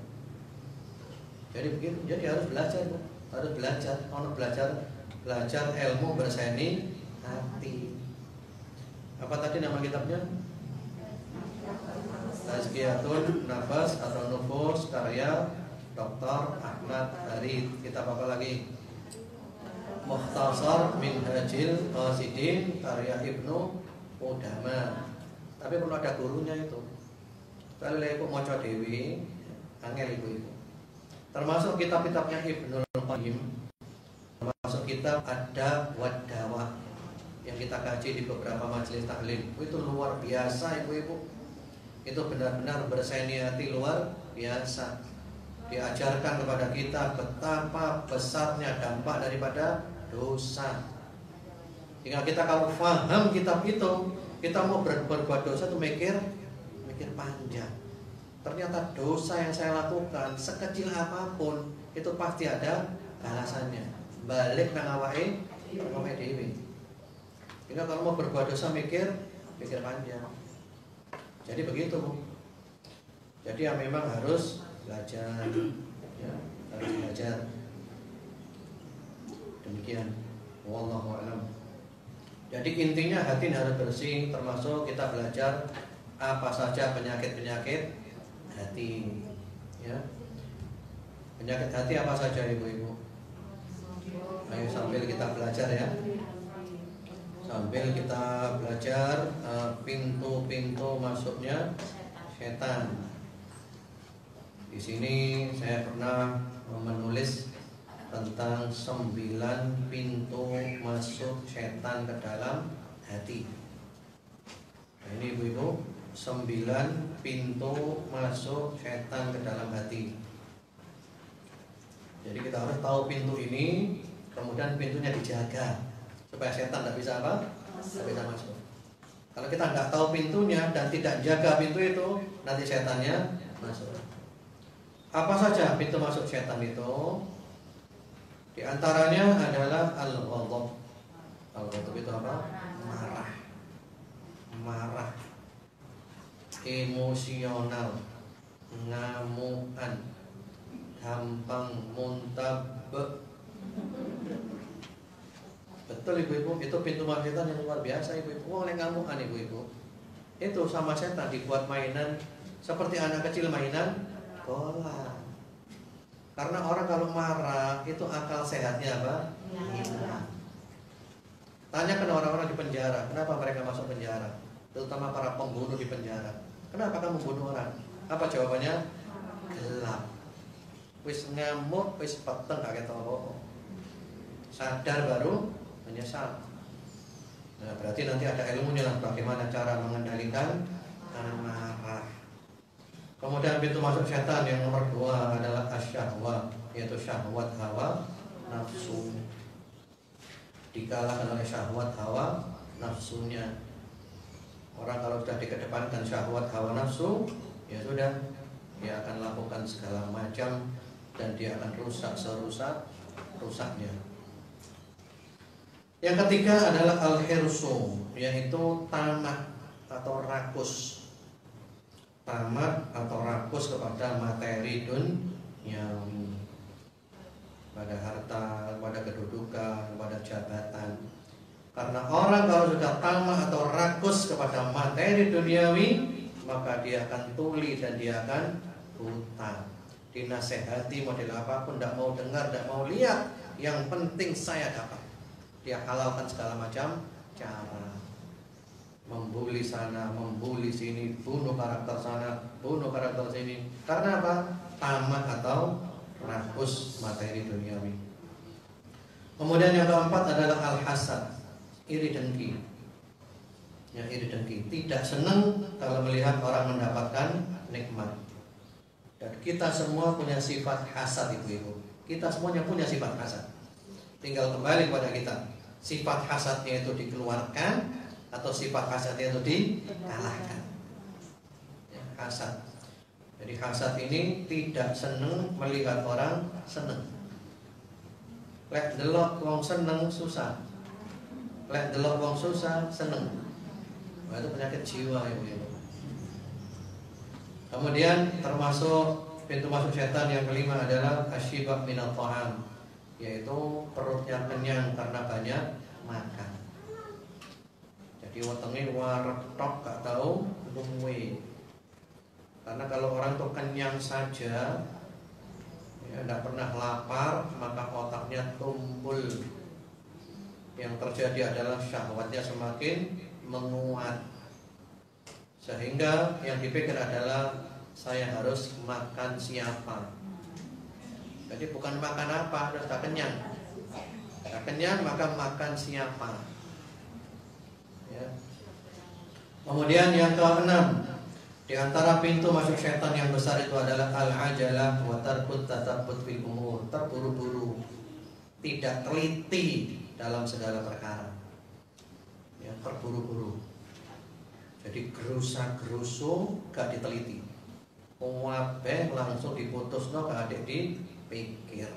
Speaker 2: Jadi begitu, jadi harus belajar, Bu. Harus belajar, belajar ilmu berseni hati. Apa tadi nama kitabnya? Tazkiyatun Nafas atau Nufus karya Dr. Ahmad Farid. Kitab apa lagi? Mukhtasar Minhajil Qasidin karya Ibnu Qudamah. Tapi perlu ada gurunya itu. Kalau ibu maca dewi, angel ibu. Termasuk kitab-kitabnya Ibnul Qayyim. Termasuk kitab Adab wad Dawah yang kita kaji di beberapa majelis taklim. Itu luar biasa ibu-ibu. Itu benar-benar berseni hati luar biasa. Diajarkan kepada kita betapa besarnya dampak daripada dosa. Hingga kita kalau paham kitab itu, kita mau berbuat dosa itu mikir panjang. Ternyata dosa yang saya lakukan sekecil apapun itu pasti ada balasannya. Balik nang awake dhewe. Hingga kalau mau berbuat dosa mikir panjang. Jadi begitu, Bu. Jadi ya memang harus belajar, ya, harus belajar. Demikian. Wallahu a'lam. Jadi intinya hati harus bersih, termasuk kita belajar apa saja penyakit-penyakit hati, ya. Penyakit hati apa saja ibu-ibu? Ayo sambil kita belajar ya. Sambil kita belajar pintu-pintu masuknya setan. Di sini saya pernah menulis tentang 9 pintu masuk setan ke dalam hati. Nah, ini ibu-ibu, 9 pintu masuk setan ke dalam hati. Jadi kita harus tahu pintu ini, kemudian pintunya dijaga supaya setan tidak bisa apa? Tidak bisa masuk. Kalau kita tidak tahu pintunya dan tidak jaga pintu itu, nanti setannya masuk. Apa saja pintu masuk setan itu? Di antaranya adalah al-ghadab. Al-ghadab itu apa? Marah, emosional, ngamuan, gampang muntabe. Betul ibu-ibu, itu pintu masuk setan yang luar biasa ibu-ibu. Oleh ngamuan ibu-ibu, itu sama setan dibuat mainan seperti anak kecil mainan bola. Karena orang kalau marah itu akal sehatnya apa? Hilang. Tanyakan orang-orang di penjara, kenapa mereka masuk penjara? Terutama para pembunuh di penjara. Kenapa kamu bunuh orang? Apa jawabannya? Gelap. Wis ngamuk, wis peteng gak ketok apa-apa. Sadar baru menyesal. Nah, berarti nanti ada ilmunya lah bagaimana cara mengendalikan amarah. Kemudian pintu masuk setan yang nomor 2 adalah asyahwat, yaitu syahwat hawa nafsu. Dikalahkan oleh syahwat hawa nafsunya. Orang kalau sudah dikedepankan syahwat hawa nafsu, ya sudah, dia akan lakukan segala macam dan dia akan rusak serusak-rusaknya. Yang ketiga adalah al-hirsu, yaitu tamak atau rakus. Tamak atau rakus kepada materi duniawi, pada harta, pada kedudukan, pada jabatan. Karena orang kalau sudah tamak atau rakus kepada materi duniawi, maka dia akan tuli dan dia akan buta. Dinasehati model apapun tidak mau dengar, tidak mau lihat. Yang penting saya dapat. Dia halalkan segala macam cara. Membuli sana, membuli sini, bunuh karakter sana, bunuh karakter sini. Karena apa? Tamak atau rakus materi duniawi. Kemudian yang keempat adalah al-hasad, iri dengki. Ya, iri dengki, tidak senang kalau melihat orang mendapatkan nikmat. Dan kita semua punya sifat hasad, ibu-ibu. Kita semuanya punya sifat hasad. Tinggal kembali kepada kita. Sifat hasadnya itu dikeluarkan atau sifat hasadnya itu dikalahkan. Ya, hasad. Jadi hasad ini tidak senang melihat orang senang. Lek delok wong seneng susah. Lek delok wong susah seneng. Nah, itu penyakit jiwa ibu-ibu. Kemudian termasuk pintu masuk setan yang kelima adalah asyibah minat ta'am, yaitu perutnya kenyang karena banyak makan. Jadi wetenge waretok gak tahu luwe. Karena kalau orang tuh kenyang saja, ya tidak pernah lapar, maka otaknya tumpul. Yang terjadi adalah syahwatnya semakin menguat, sehingga yang dipikir adalah saya harus makan siapa. Jadi bukan makan apa, sudah kenyang. Sudah kenyang maka makan siapa. Ya. Kemudian yang keenam, di antara pintu masuk setan yang besar itu adalah al-ajalah wa tarkut tatabbut fil umur, terburu-buru, tidak teliti dalam segala perkara. Ya, terburu-buru. Jadi gerusa-gerusu gak diteliti. Wabeh langsung diputusno gak adik dipikir.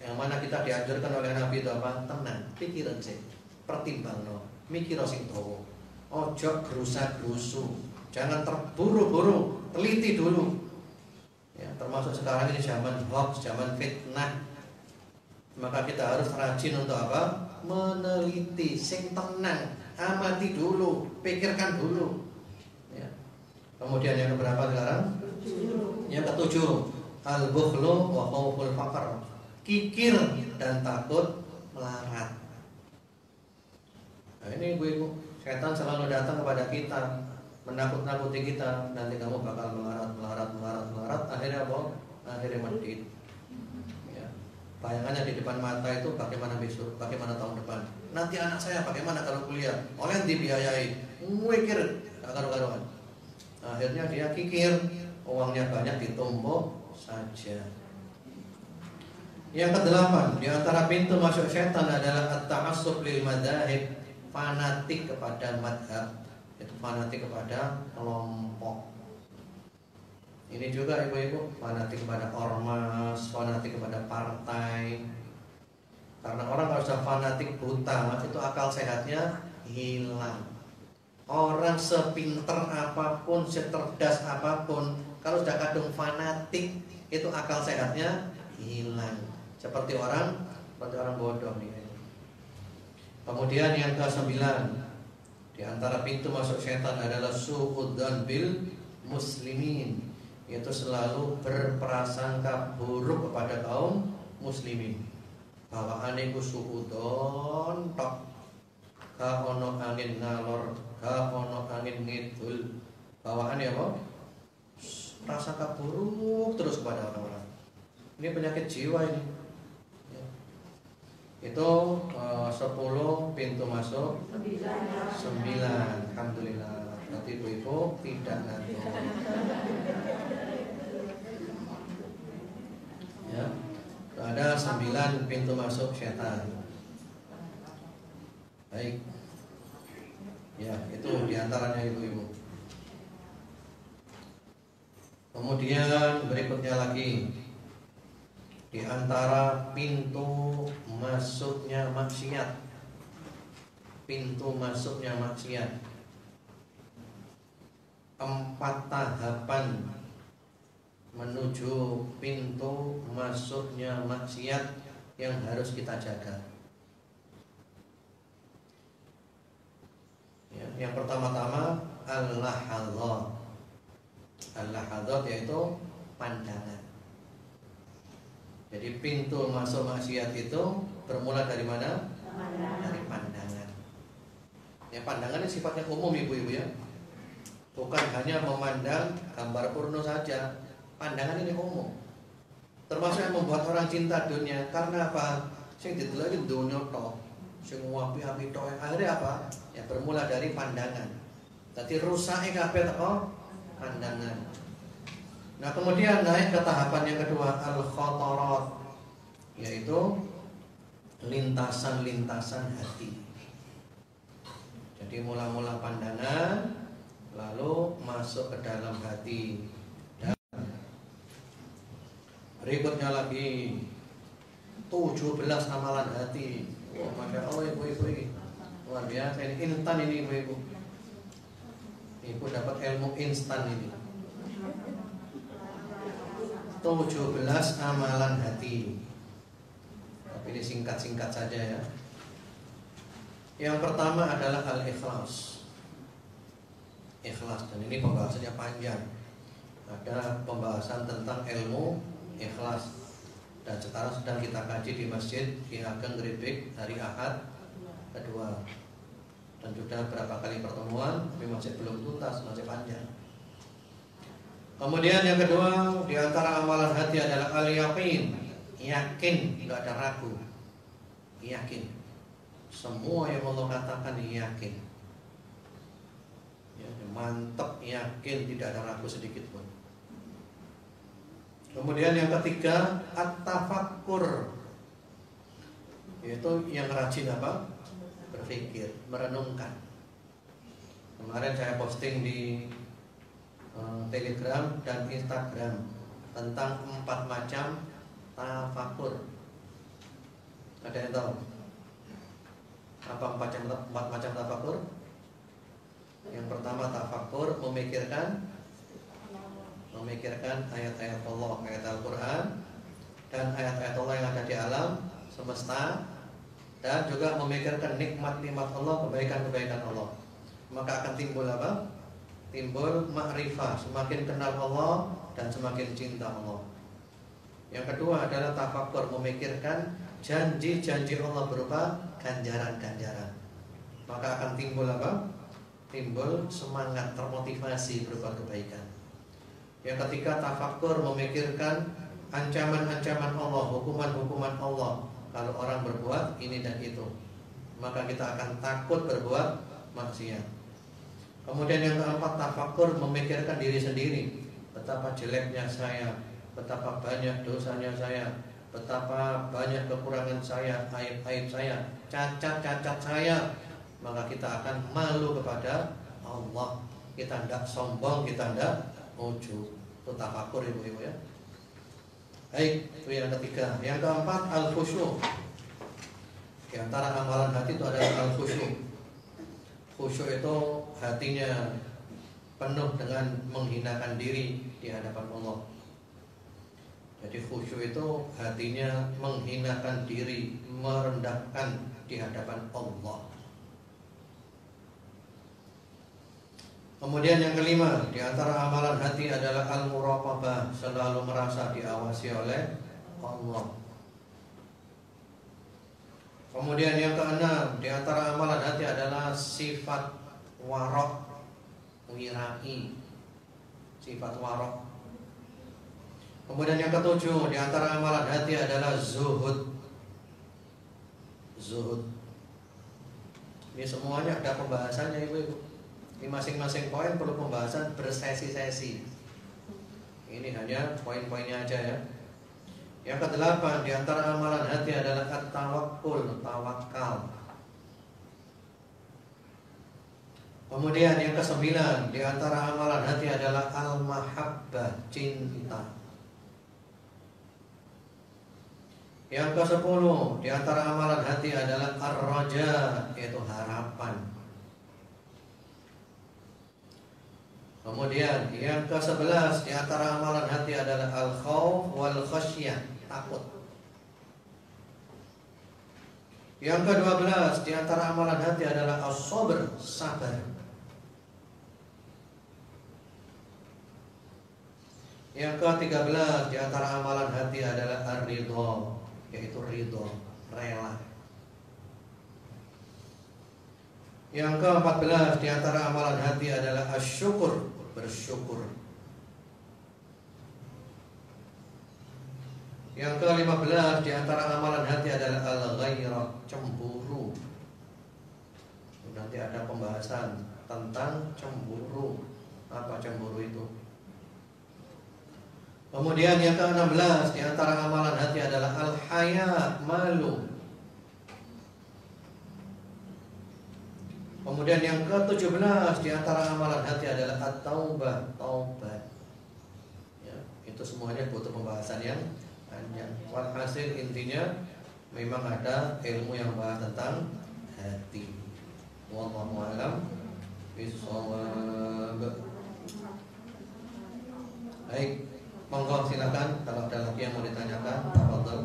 Speaker 2: Yang mana kita dianjurkan oleh Nabi itu apa? Tenang, pikiran sih, pertimbangno, mikir sing dawa. Ojo gerusa-gerusu, jangan terburu-buru, teliti dulu. Ya, termasuk sekarang ini zaman hoax, zaman fitnah. Maka kita harus rajin untuk apa? Meneliti, sing tenang, amati dulu, pikirkan dulu. Ya. Kemudian yang keberapa sekarang? Yang ketujuh, al-bukhlu wa khauful faqr, kikir dan takut melarat. Nah, ini ibu-ibu, setan selalu datang kepada kita, menakut-nakuti kita, nanti kamu bakal melarat, akhirnya apa? Akhirnya medit. Ya. Bayangannya di depan mata itu bagaimana besok, bagaimana tahun depan. Nanti anak saya bagaimana kalau kuliah, oleh dibiayai, mikir gak karu-karuan. Akhirnya dia kikir, uangnya banyak ditumpuk saja. Yang kedelapan, di antara pintu masuk setan adalah at-ta'assub lil madzahib, fanatik kepada madhab, itu fanatik kepada kelompok. Ini juga ibu-ibu, fanatik kepada ormas, fanatik kepada partai. Karena orang kalau sudah fanatik buta, itu akal sehatnya hilang. Orang sepinter apapun, secerdas apapun, kalau sudah kadung fanatik, itu akal sehatnya hilang. Seperti orang bodoh nih. Kemudian yang ke-9, di antara pintu masuk setan adalah su'udzan bil muslimin, yaitu selalu berprasangka buruk kepada kaum muslimin. Bawaane ku suudon tok, ga ono angin ngalor, ga ono angin ngidul. Bawaane apa? Prasangka buruk terus kepada orang-orang. Ini penyakit jiwa ini. Ya. Itu 10 pintu masuk 9. Alhamdulillah. Nanti ibu tidak ngantuk. Ya. Ada 9 pintu masuk setan. Baik. Ya, itu diantaranya ibu-ibu. Kemudian berikutnya lagi, di antara pintu masuknya maksiat, pintu masuknya maksiat, 4 tahapan menuju pintu masuknya maksiat yang harus kita jaga. Ya, yang pertama-tama al-lahadzat. Al-lahadzat yaitu pandangan. Jadi pintu masuk maksiat itu bermula dari mana? Dari pandangan. Ya, pandangan ini sifatnya umum ibu-ibu ya. Bukan hanya memandang gambar porno saja. Pandangan ini umum. Termasuk yang membuat orang cinta dunia. Karena apa? Sing didelok dunia tok. Sing api-api tok. Akhirnya apa? Ya bermula dari pandangan. Jadi rusaknya kabeh teko pandangan. Nah, kemudian naik ke tahapan yang kedua, al-khatarat, yaitu lintasan-lintasan hati. Jadi mula-mula pandangan, lalu masuk ke dalam hati. Dan berikutnya lagi 17 amalan hati. Wah, Masya Allah ibu-ibu ini luar biasa, ini instan ini ibu-ibu. Ibu dapat ilmu instan ini. 17 amalan hati. Tapi ini singkat-singkat saja ya. Yang pertama adalah al-ikhlas. Ikhlas, dan ini pembahasannya panjang. Ada pembahasan tentang ilmu ikhlas, dan sekarang sedang kita kaji di Masjid Ki Ageng Grebek hari Ahad kedua. Dan sudah berapa kali pertemuan, tapi masih belum tuntas, masih panjang. Kemudian yang kedua, di antara amalan hati adalah al-yaqin. Yakin, tidak ada ragu. Yakin. Semua yang Allah katakan yakin. Ya, mantap, yakin, tidak ada ragu sedikit pun. Kemudian yang ketiga, at-tafakkur, yaitu yang rajin apa? Berpikir, merenungkan. Kemarin saya posting di Telegram dan Instagram tentang 4 macam tafakur. Ada yang tahu apa 4 macam tafakur? Yang pertama tafakur, memikirkan ayat-ayat Allah, ayat Al-Quran, dan ayat-ayat Allah yang ada di alam semesta, dan juga memikirkan nikmat-nikmat Allah, kebaikan-kebaikan Allah. Maka akan timbul apa? Timbul ma'rifah, semakin kenal Allah dan semakin cinta Allah. Yang kedua adalah tafakkur, memikirkan janji-janji Allah berupa ganjaran-ganjaran. Maka akan timbul apa? Timbul semangat, termotivasi berupa kebaikan. Yang ketiga tafakkur, memikirkan ancaman-ancaman Allah, hukuman-hukuman Allah. Kalau orang berbuat ini dan itu, maka kita akan takut berbuat maksiat. Kemudian yang keempat tafakkur, memikirkan diri sendiri. Betapa jeleknya saya, betapa banyak dosanya saya, betapa banyak kekurangan saya, aib-aib saya, cacat-cacat saya. Maka kita akan malu kepada Allah. Kita tidak sombong, kita tidak ujub. Itu tafakkur ibu-ibu ya. Baik, itu yang ketiga. Yang keempat al-khusyuk. Di antara amalan hati itu adalah al-khusyuk. Khusyuk itu hatinya penuh dengan menghinakan diri di hadapan Allah. Jadi khusyuk itu hatinya menghinakan diri, merendahkan di hadapan Allah. Kemudian yang kelima, di antara amalan hati adalah al-muraqabah, selalu merasa diawasi oleh Allah. Kemudian yang keenam, di antara amalan hati adalah sifat warok, wirai, sifat warok. Kemudian yang ketujuh, di antara amalan hati adalah zuhud. Zuhud. Ini semuanya ada pembahasannya ibu-ibu. Di masing-masing poin perlu pembahasan bersesi-sesi. Ini hanya poin-poinnya aja ya. Yang kedelapan, di antara amalan hati adalah at-tawakkul, tawakal. Kemudian yang kesembilan, di antara amalan hati adalah al-mahabbah, cinta. Yang ke-10, di antara amalan hati adalah ar-raja, yaitu harapan. Kemudian yang ke-11, di antara amalan hati adalah al-khauf wal khasyah, takut. Yang ke-12, di antara amalan hati adalah as-sabr, sabar. Yang ke-13, di antara amalan hati adalah ar-ridha, yaitu ridha, rela. Yang ke-14, di antara amalan hati adalah asyukur, bersyukur. Yang ke-15, di antara amalan hati adalah al-ghairah, cemburu. Nanti ada pembahasan tentang cemburu. Apa cemburu itu? Kemudian yang ke-16, di antara amalan hati adalah al-haya, malu. Kemudian yang ke-17, di antara amalan hati adalah at-taubah, taubat. Ya, itu semuanya butuh pembahasan yang panjang. Walhasil intinya memang ada ilmu yang bahas tentang hati. Wallahu a'lam bishawab. Baik, monggo silakan kalau ada lagi yang mau ditanyakan, tafadhol.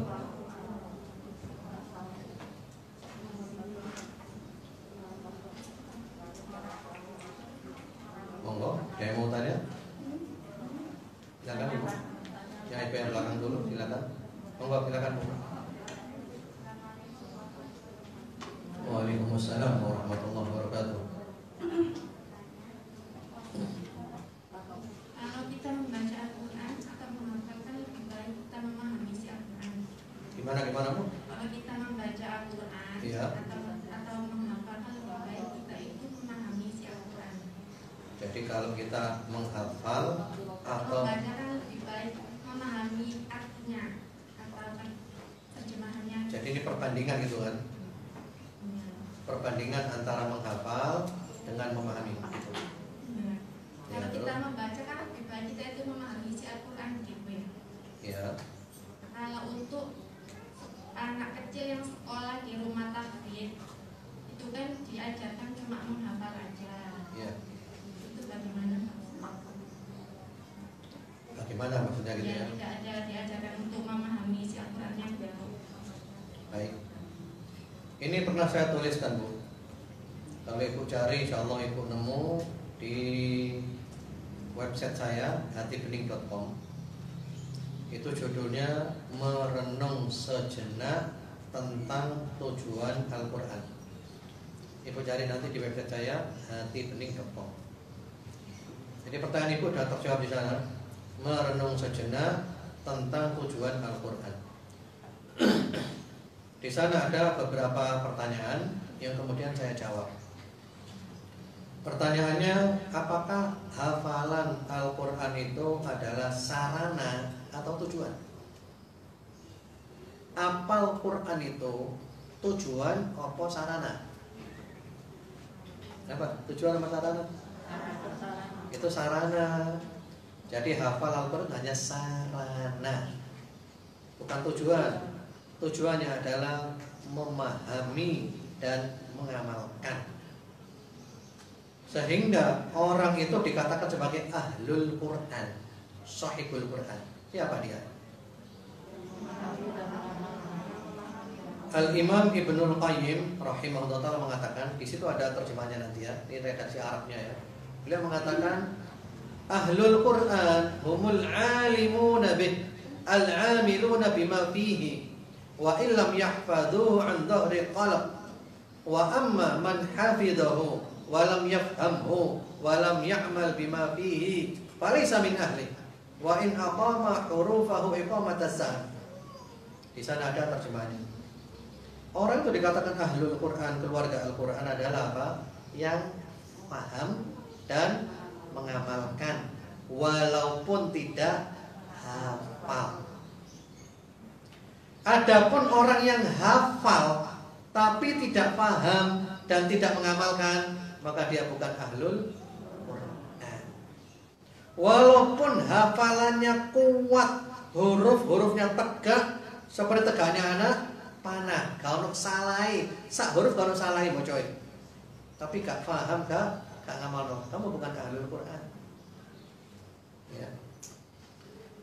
Speaker 2: Monggo, yang mau tanya? Silakan Ibu. Yang Ibu yang belakang dulu, silakan. Monggo, silakan. Waalaikumsalam warahmatullahi wabarakatuh.
Speaker 5: Kalau kita membaca Al-Quran atau menghafalkan, lebih baik kita memahami isi Al-Quran.
Speaker 2: Gimana Bu?
Speaker 5: Kalau kita membaca Al-Quran
Speaker 2: Iya.
Speaker 5: atau menghafalkan, lebih baik kita itu memahami isi Al-Quran.
Speaker 2: Jadi kalau kita menghafal atau
Speaker 5: membaca kan lebih baik memahami artinya atau terjemahannya.
Speaker 2: jadi ini perbandingan gitu kan? Perbandingan antara menghafal dengan memahami gitu.
Speaker 5: Kalau kita membaca kan lebih baik kita itu memahami isi Al-Quran gitu ya.
Speaker 2: Ya.
Speaker 5: Kalau untuk anak kecil yang sekolah di rumah tahfidz itu kan diajarkan cuma menghafal aja.
Speaker 2: Ya.
Speaker 5: Itu bagaimana?
Speaker 2: Bagaimana maksudnya gitu ya?
Speaker 5: Tidak ada diajarkan untuk memahami isi Al-Quran yang baru.
Speaker 2: Baik. Ini pernah saya tuliskan Bu. Kalau Ibu cari, insya Allah Ibu nemu di website saya hatibening.com. Itu judulnya merenung sejenak tentang tujuan Al-Quran. Ibu cari nanti di website saya hatibening.com. Jadi pertanyaan Ibu sudah terjawab di sana. Merenung sejenak tentang tujuan Al-Quran. Di sana ada beberapa pertanyaan yang kemudian saya jawab. Pertanyaannya, apakah hafalan Al-Quran itu adalah sarana atau tujuan? Apal Quran itu tujuan apa sarana? Apa? Tujuan apa sarana? Itu sarana. Jadi hafal Al-Quran hanya sarana, bukan tujuan. Tujuannya adalah memahami dan mengamalkan. Sehingga orang itu dikatakan sebagai ahlul Quran, sahibul Quran. Siapa dia? Al-Imam Ibnul Qayyim rahimahullah ta'ala mengatakan, di situ ada terjemahnya nanti ya, ini redaksi Arabnya ya. Beliau mengatakan ahlul Quran humul alimuna bih al-amiluna bima fihi wa illam yahfadhuhu an dhahri qalb wa amma man hafidhahu wa lam yafhamhu wa lam ya'mal bima fihi falaysa min ahli wa in aqama hurufahu iqamataz zahab. Di sana ada terjemahannya. Orang itu dikatakan ahlul Quran, keluarga Al-Quran adalah apa? Yang paham dan mengamalkan walaupun tidak hafal. Adapun orang yang hafal tapi tidak paham dan tidak mengamalkan, maka dia bukan ahlul Quran. Walaupun hafalannya kuat, huruf-hurufnya tegak seperti tegaknya anak panah, kalau salai, sak huruf kalau salai bocoy. Tapi gak paham, gak ngamal, kamu bukan ahlul Quran. Ya.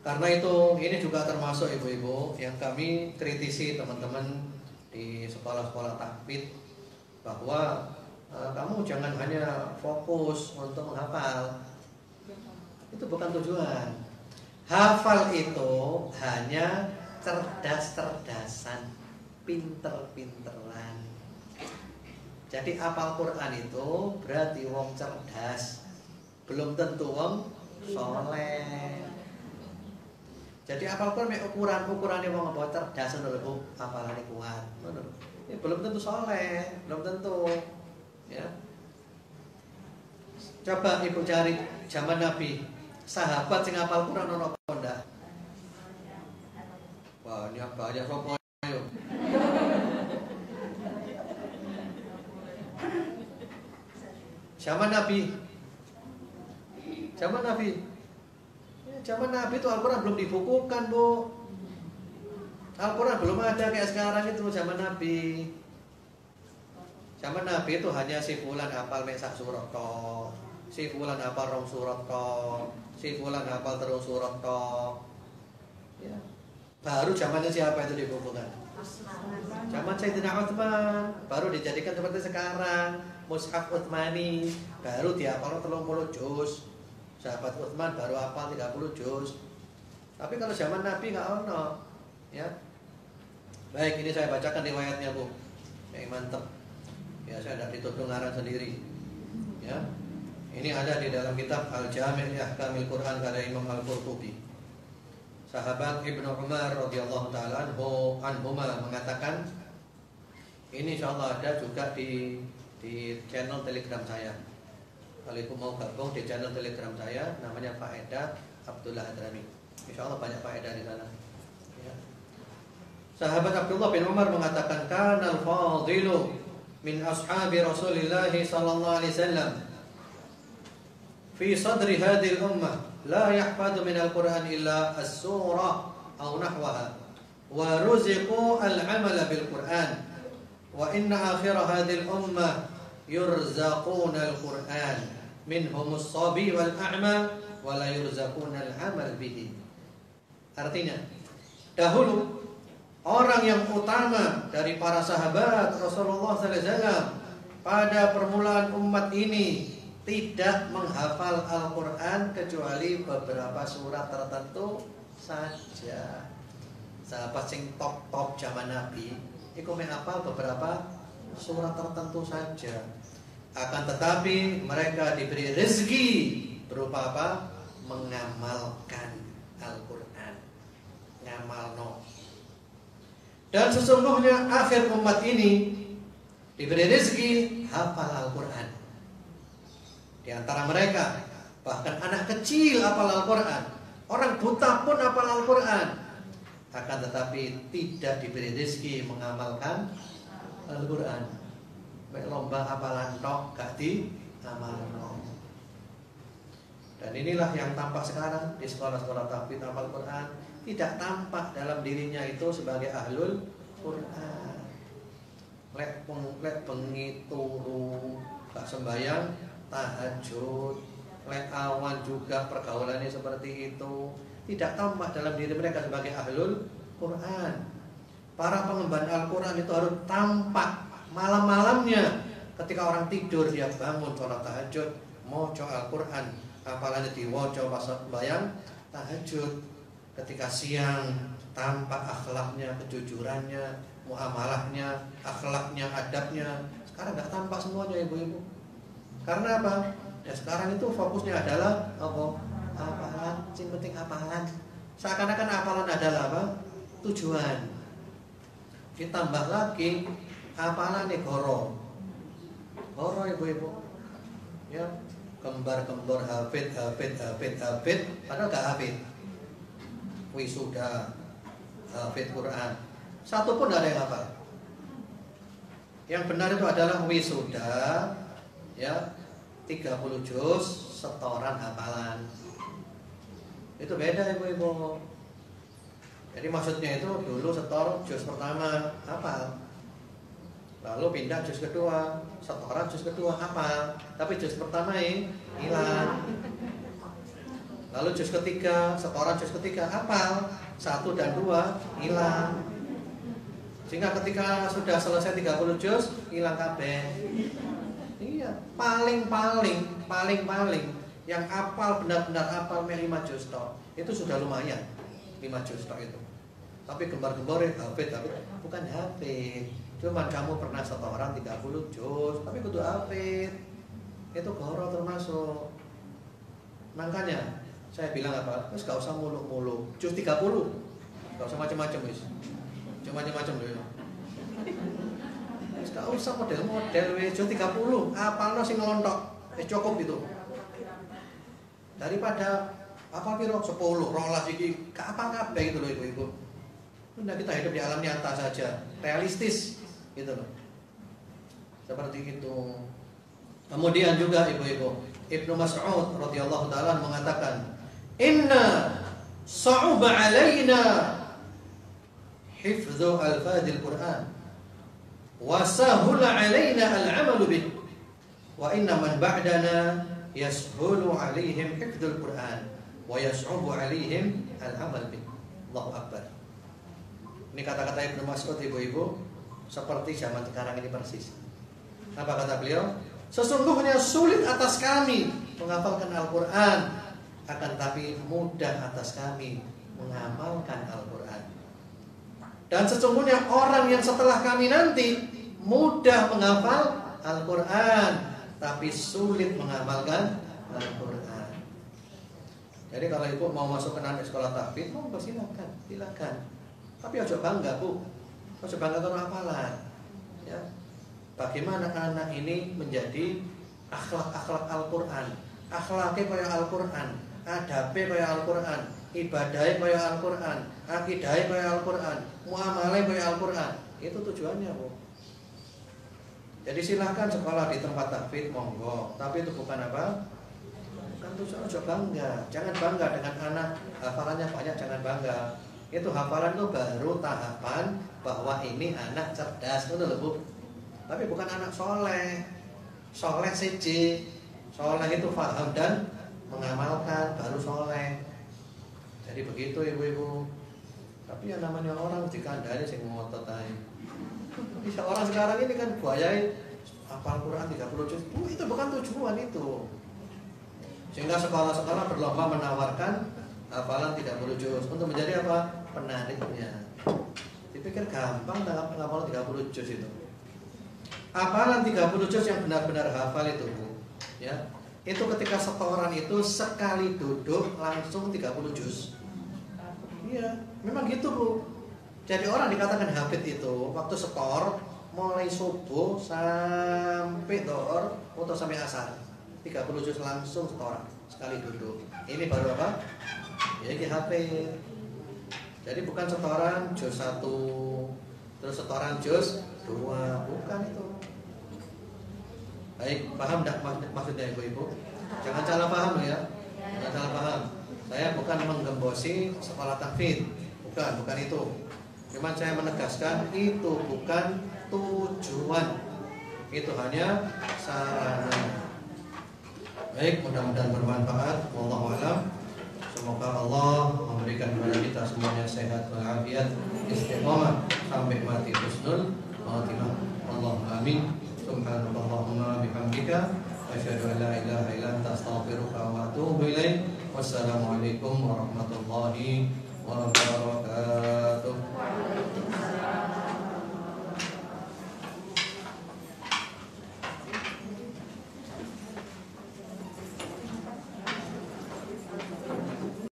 Speaker 2: Karena itu ini juga termasuk ibu-ibu yang kami kritisi teman-teman di sekolah-sekolah tahfidz bahwa kamu jangan hanya fokus untuk menghafal. Itu bukan tujuan. Hafal itu hanya cerdas-cerdasan, pinter-pinteran. Jadi hafal Quran itu berarti wong cerdas, belum tentu wong soleh. Jadi hafal Quran ukurannya wong apa cerdas lho, hafalane kuat. Ngono. Ini belum tentu soleh, belum tentu. Ya. Coba ibu cari zaman Nabi, sahabat sing hafal Quran ono apa ndak? Banyak sopo ayo. Zaman Nabi. Zaman Nabi itu Al-Quran belum dibukukan, Bu. Al-Quran belum ada kayak sekarang itu zaman Nabi. Zaman Nabi itu hanya si fulan hafal mek sak surat tok, si fulan hafal rong surat tok, si fulan hafal terus surat tok. Ya. Baru zamannya siapa itu dibukukan? Zaman Sayyidina Utsman, baru dijadikan seperti sekarang, Mushaf Utsmani, baru dihafal 30 juz. Sahabat Utsman baru hafal 30 juz. Tapi kalau zaman Nabi enggak ono, ya. Baik, ini saya bacakan riwayatnya, Bu. Yang mantap. Ya, saya tidak dituduh ngarang sendiri. Ya. Ini ada di dalam kitab Al-Jami' li Ahkamil Quran karya Imam Al-Qurtubi. Sahabat Ibnu Umar radhiyallahu taala anhuma mengatakan, ini insyaallah ada juga di channel Telegram saya. Kalau ibu mau gabung di channel Telegram saya, namanya Faedah Abdullah Hadrami. Insyaallah banyak faedah di sana. Ya. Sahabat Abdullah bin Umar mengatakan, "Kanal fadilu min ashabi Rasulillah sallallahu alaihi wasallam fi sadri hadhihi al-ummah la yahfadhu min al-Quran illa as-surah aw nahwaha wa ruziqu al-amala bil Quran wa inna akhir hadhihi al-ummah yurzaquna al-Quran minhum as-sabi wal a'ma wa la yurzaquna al-amal bihi." Artinya, dahulu orang yang utama dari para sahabat Rasulullah SAW pada permulaan umat ini tidak menghafal Al-Quran kecuali beberapa surat tertentu saja. Sahabat sing top zaman Nabi iku menghafal beberapa surat tertentu saja. Akan tetapi mereka diberi rezeki berupa apa? Mengamalkan Al-Quran. Ngamalno. Dan sesungguhnya akhir umat ini diberi rezeki hafal Al-Quran. Di antara mereka bahkan anak kecil hafal Al-Quran, orang buta pun hafal Al-Quran. Akan tetapi tidak diberi rezeki mengamalkan Al-Quran. Lomba hafalan tok gak diamalno. Dan inilah yang tampak sekarang di sekolah-sekolah tahfidz hafal Quran, tidak tampak dalam dirinya itu sebagai ahlul Quran. Lek bengi turu, gak sembahyang, tahajud, lek awan juga pergaulannya seperti itu, tidak tampak dalam diri mereka sebagai ahlul Quran. Para pengemban Al-Quran itu harus tampak malam-malamnya ketika orang tidur dia bangun sholat tahajud, maca Al-Qur'an, hafalannya diwaca pas bayang tahajud. Ketika siang tampak akhlaknya, kejujurannya, muamalahnya, akhlaknya, adabnya. Sekarang nggak tampak semuanya ibu-ibu. Karena apa? Ya sekarang itu fokusnya adalah apa? Hafalan, yang penting hafalan. Seakan-akan hafalan adalah apa? Tujuan. Ditambah lagi hafalan nih goro ibu-ibu. Ya, kembar-kembar hafid, padahal gak hafid. Wisuda, hafid Quran, satu pun gak ada yang hafal. Yang benar itu adalah wisuda, ya 30 juz setoran hafalan. Itu beda ibu-ibu. Jadi maksudnya itu dulu setor juz pertama hafal, lalu pindah juz kedua, setoran juz kedua hafal, tapi juz pertama hilang. Lalu juz ketiga, setoran juz ketiga hafal, 1 dan 2 hilang. Sehingga ketika sudah selesai 30 juz hilang kabeh. Iya, paling yang hafal benar-benar hafal 5 juz tok. Itu sudah lumayan. 5 juz tok itu. Tapi gembar-gembar hafid bukan hafid. Cuman kamu pernah setoran 30 juz, tapi kudu hafid. Itu goro termasuk. Makanya saya bilang apa? Wis gak usah muluk-muluk. Juz 30. Gak usah macam-macam wis. Cuma macam-macam lho. Wis gak usah model-model wis juz 30. Apalno sing ngelontok. Wis cukup itu. Daripada apa piro 10, 12 iki gak apa kabeh gitu loh ibu-ibu. Nah, kita hidup di alam nyata saja, realistis gitu loh. Seperti itu. Kemudian juga ibu-ibu, Ibnu Mas'ud radhiyallahu taala mengatakan, "Inna sa'uba 'alaina hifdzu al-fadil Qur'an wa sahula 'alaina al-'amalu bih wa inna man ba'dana yashulu 'alaihim hifdzul Qur'an wa yas'ubu 'alaihim al-'amal bih." Allahu akbar. Ini kata-kata Ibnu Mas'ud ibu-ibu seperti zaman sekarang ini persis. Apa kata beliau? Sesungguhnya sulit atas kami menghafalkan Al-Quran, akan tapi mudah atas kami mengamalkan Al-Quran. Dan sesungguhnya orang yang setelah kami nanti mudah menghafal Al-Quran, tapi sulit mengamalkan Al-Quran. Jadi kalau ibu mau masuk ke anak sekolah tahfidz, mau silakan. Tapi ojo bangga bu, ojo bangga karena hafalan. Ya, bagaimana anak ini menjadi akhlak Al-Quran, akhlaknya kaya Al-Quran, adabnya kaya Al-Quran, ibadahnya kaya Al-Quran, akidahnya kaya Al-Quran, muamalahnya kaya Al-Quran. Itu tujuannya bu. Jadi silahkan sekolah di tempat tahfidz monggo, tapi itu bukan apa? Bukan tujuan. Ojo bangga, jangan bangga dengan anak hafalannya banyak, jangan bangga. Itu hafalan itu baru tahapan bahwa ini anak cerdas, itu loh bu. Tapi bukan anak soleh. Soleh siji, soleh itu paham dan mengamalkan, baru soleh. Jadi begitu ibu-ibu. Tapi yang namanya orang dikandani sing ngotot ae. Bisa orang sekarang ini kan buayai hafal Quran 30 juz. Itu bukan tujuan itu. Sehingga sekolah-sekolah berlomba menawarkan hafalan 30 juz untuk menjadi apa? Penariknya. Dipikir gampang ngapal 30 juz itu. Hafalan 30 juz yang benar-benar hafal itu, Bu. Ya. Itu ketika setoran itu sekali duduk langsung 30 juz. Iya, memang gitu, Bu. Jadi orang dikatakan hafid itu waktu setor mulai subuh sampai dohor atau sampai asar. 30 juz langsung setoran sekali duduk. Ini baru apa? Ya ini hafid. Jadi bukan setoran juz 1 terus setoran juz 2, bukan itu. Baik, paham enggak maksudnya ibu-ibu? Jangan salah paham ya. Jangan salah paham. Saya bukan menggembosi sekolah tahfidz. Bukan itu. Cuman saya menegaskan itu bukan tujuan. Itu hanya sarana. Baik, mudah-mudahan bermanfaat. Wallahu a'lam. Semoga Allah memberikan kepada kita semuanya sehat walafiat, istiqomah sampai mati husnul khatimah. Allahumma amin. Subhanallahumma bihamdika asyhadu an la ilaha illa anta astaghfiruka wa atubu ilaik. Wassalamualaikum warahmatullahi wabarakatuh.